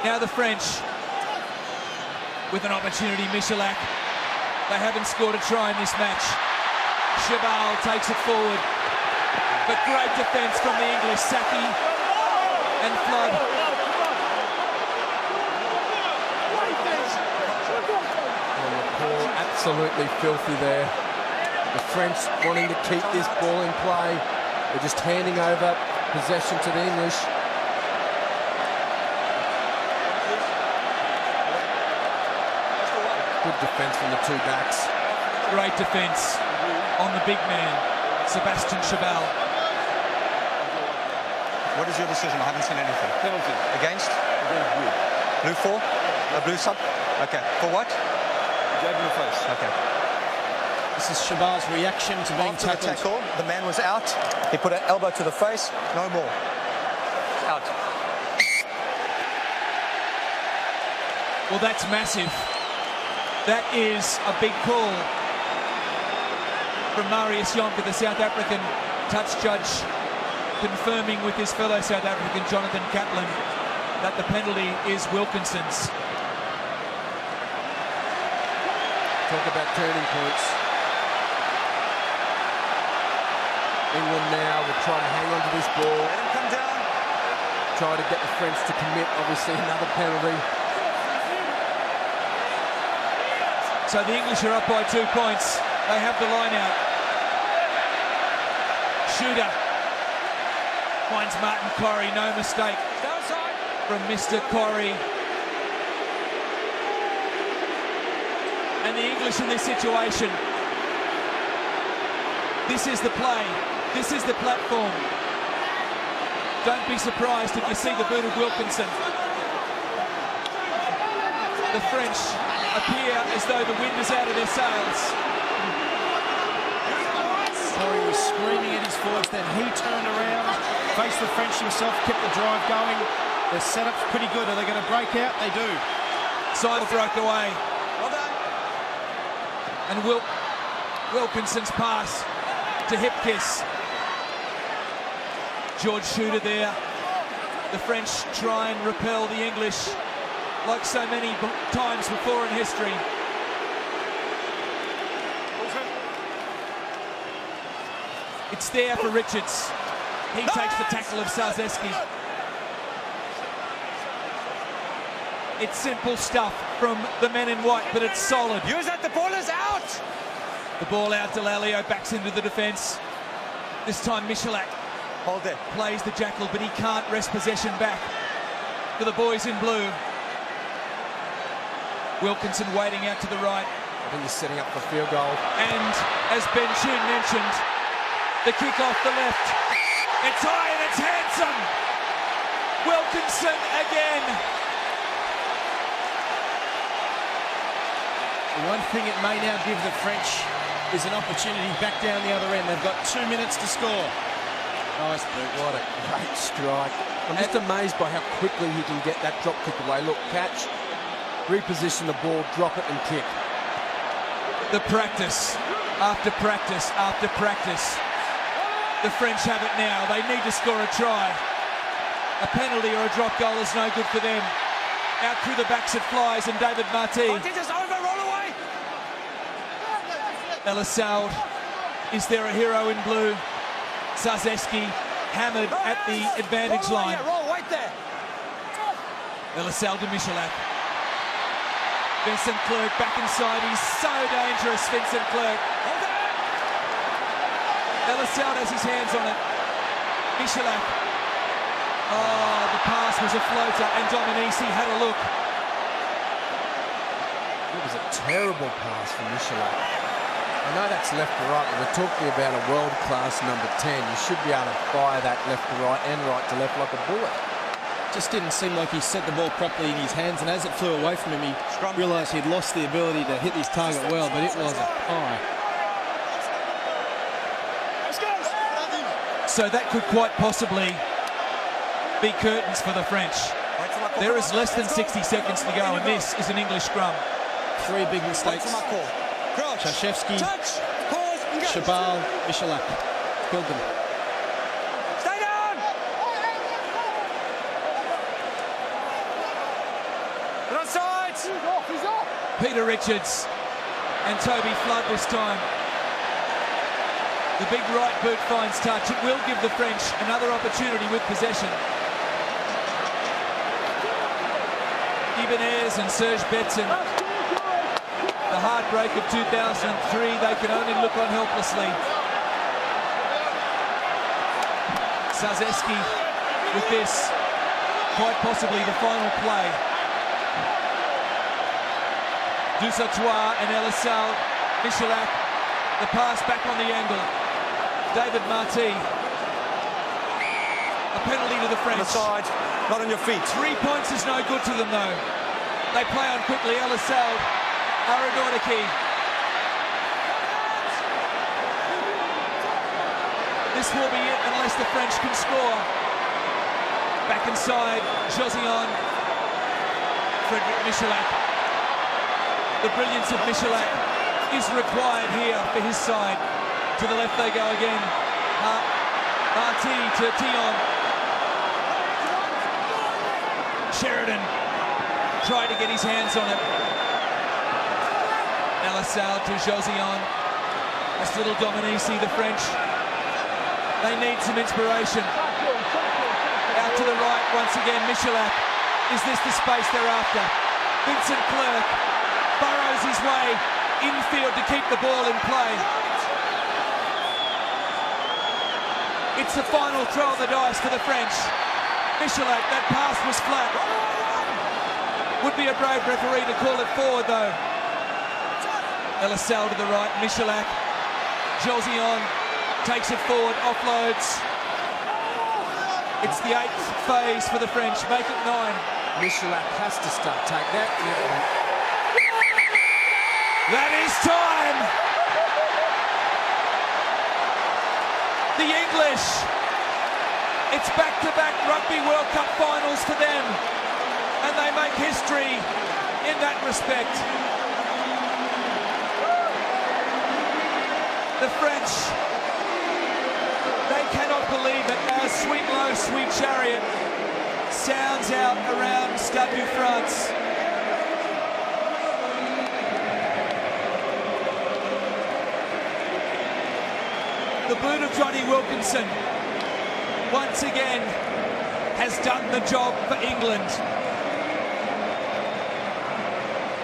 Now the French with an opportunity. Michalak. They haven't scored a try in this match. Chabal takes it forward. But great defence from the English. Saki and Flood. Absolutely filthy there. The French wanting to keep this ball in play. They're just handing over possession to the English. Good defence from the two backs. Great defence on the big man, Sebastian Chabal. What is your decision? I haven't seen anything. Penalty. Against? Against blue. Blue 4? A blue sub? Okay. For what? Jab in the face. Okay. This is Chabal's reaction to being After tackled. the tackle, the man was out. He put an elbow to the face. No more. Out. Well, that's massive. That is a big call from Marius Jonker, the South African touch judge, confirming with his fellow South African Jonathan Kaplan that the penalty is Wilkinson's. Talk about turning points. England now will try to hang on to this ball. Let him come down. Try to get the French to commit, obviously, another penalty. So the English are up by 2 points. They have the line out. Shooter finds Martin Corrie, no mistake from Mr. Corrie. And the English in this situation, this is the play, this is the platform. Don't be surprised if you see the boot of Wilkinson. The French appear as though the wind is out of their sails. Corrie was screaming at his forwards, then he turned around, faced the French himself, kept the drive going. Their setup's pretty good. Are they going to break out? They do. Side broke away. Well done. And Wilkinson's pass to Hipkiss. George Shooter there. The French try and repel the English like so many times before in history. It's there for Richards. He takes the tackle of Sarzeski. It's simple stuff from the men in white, but it's solid. Use that, the ball is out! The ball out, Delalio backs into the defence. This time Michalak Hold it. plays the jackal, but he can't wrest possession back for the boys in blue. Wilkinson waiting out to the right. I think he's setting up for field goal. And as Ben Chun mentioned, the kick off the left. It's high and it's handsome. Wilkinson again. One thing it may now give the French is an opportunity back down the other end. They've got 2 minutes to score. Nice boot. What a great strike. I'm just amazed by how quickly he can get that drop kick away. Look, catch, reposition the ball, drop it and kick. The practice, after practice, after practice. The French have it now. They need to score a try. A penalty or a drop goal is no good for them. Out through the backs it flies, and David Marty. Elissalde, is there a hero in blue? Sarzeski hammered at the advantage line. Elissalde to Michalak. Vincent Clerc back inside. He's so dangerous, Vincent Clerc. Elissalde has his hands on it. Michalak. Oh, the pass was a floater, and Dominici had a look. It was a terrible pass from Michalak. I know that's left to right, but we're talking about a world-class number 10. You should be able to fire that left to right and right to left like a bullet. Just didn't seem like he set the ball properly in his hands, and as it flew away from him, he realised he'd lost the ability to hit his target well, but it was a high. So that could quite possibly be curtains for the French. There is less than 60 seconds to go, and this is an English scrum. 3 big mistakes. Krzyzewski, Chabal, Michalak. Killed them. Stay down! They're offside! He's off! Peter Richards and Toby Flood this time. The big right boot finds touch. It will give the French another opportunity with possession. Ibanez and Serge Betson. The heartbreak of 2003, they can only look on helplessly. Sarzeski with this, quite possibly the final play. Dusautoir and Elissalde, Michalak, the pass back on the angle. David Marty. A penalty to the French. On the side, not on your feet. 3 points is no good to them though. They play on quickly, Elissalde. Aradoriki. This will be it unless the French can score. Back inside, Josillon. Frederick Michalak. The brilliance of Michalak is required here for his side. To the left they go again. RT to Tion. Sheridan tried to get his hands on it. Alisal to Josian. That's little Dominici, the French. They need some inspiration. Out to the right once again, Michalak. Is this the space they're after? Vincent Clerc burrows his way infield to keep the ball in play. It's the final throw of the dice for the French. Michalak, that pass was flat. Would be a brave referee to call it forward though. Alisal to the right, Michalak. Josian takes it forward, offloads. It's the 8th phase for the French, make it 9. Michalak has to start, take that. That is time! The English, it's back-to-back Rugby World Cup finals for them, and they make history in that respect. The French, they cannot believe it as Sweet Low, Sweet Chariot sounds out around Stade de France. The boot of Johnny Wilkinson once again has done the job for England.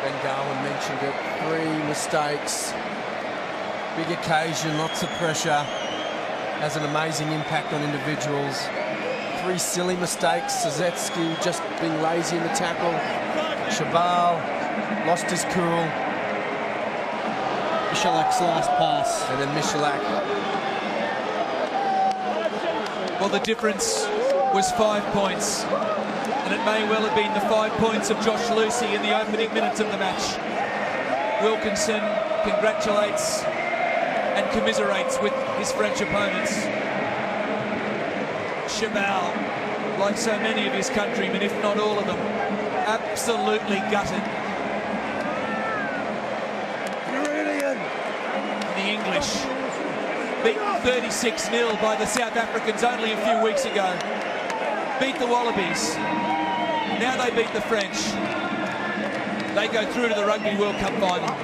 Ben Garland mentioned it, 3 mistakes, big occasion, lots of pressure, has an amazing impact on individuals. 3 silly mistakes, Sazetsky just being lazy in the tackle, Chabal lost his cool. Michalak's last pass. And then Michalak. Well, the difference was 5 points, and it may well have been the 5 points of Josh Lucy in the opening minutes of the match. Wilkinson congratulates and commiserates with his French opponents. Chabal, like so many of his countrymen, if not all of them, absolutely gutted. Brilliant! The English beaten 36-0 by the South Africans only a few weeks ago. Beat the Wallabies. Now they beat the French. They go through to the Rugby World Cup final.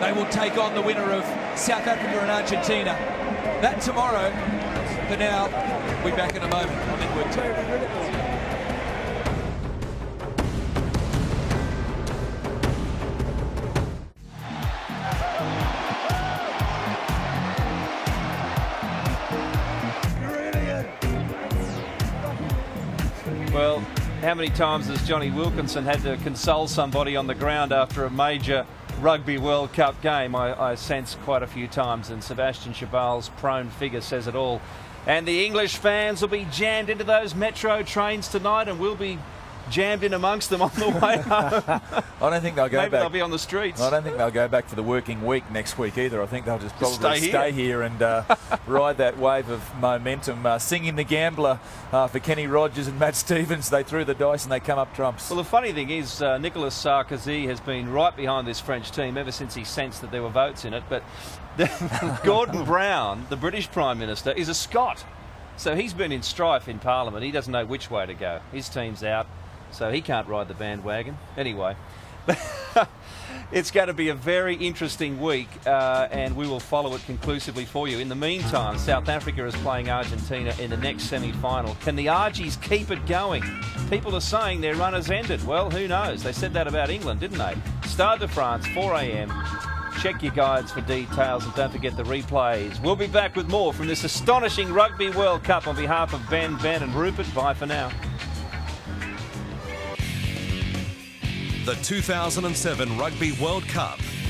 They will take on the winner of South Africa and Argentina. That tomorrow. For now, we'll be back in a moment. I'm in Wood 2. Well, how many times has Johnny Wilkinson had to console somebody on the ground after a major Rugby World Cup game? I sense quite a few times, and Sebastian Chabal's prone figure says it all. And the English fans will be jammed into those metro trains tonight, and we'll be jammed in amongst them on the way home. I don't think they'll go Maybe back. They'll be on the streets. I don't think they'll go back for the working week next week either. I think they'll just probably stay here and ride that wave of momentum. Singing the Gambler for Kenny Rogers and Matt Stevens. They threw the dice and they come up trumps. Well, the funny thing is Nicolas Sarkozy has been right behind this French team ever since he sensed that there were votes in it. But Gordon Brown, the British Prime Minister, is a Scot. So he's been in strife in Parliament. He doesn't know which way to go. His team's out, so he can't ride the bandwagon. Anyway, it's going to be a very interesting week, and we will follow it conclusively for you. In the meantime, South Africa is playing Argentina in the next semi-final. Can the Argies keep it going? People are saying their run has ended. Well, who knows? They said that about England, didn't they? Stade de France, 4 a.m. Check your guides for details and don't forget the replays. We'll be back with more from this astonishing Rugby World Cup. On behalf of Ben, and Rupert, bye for now. The 2007 Rugby World Cup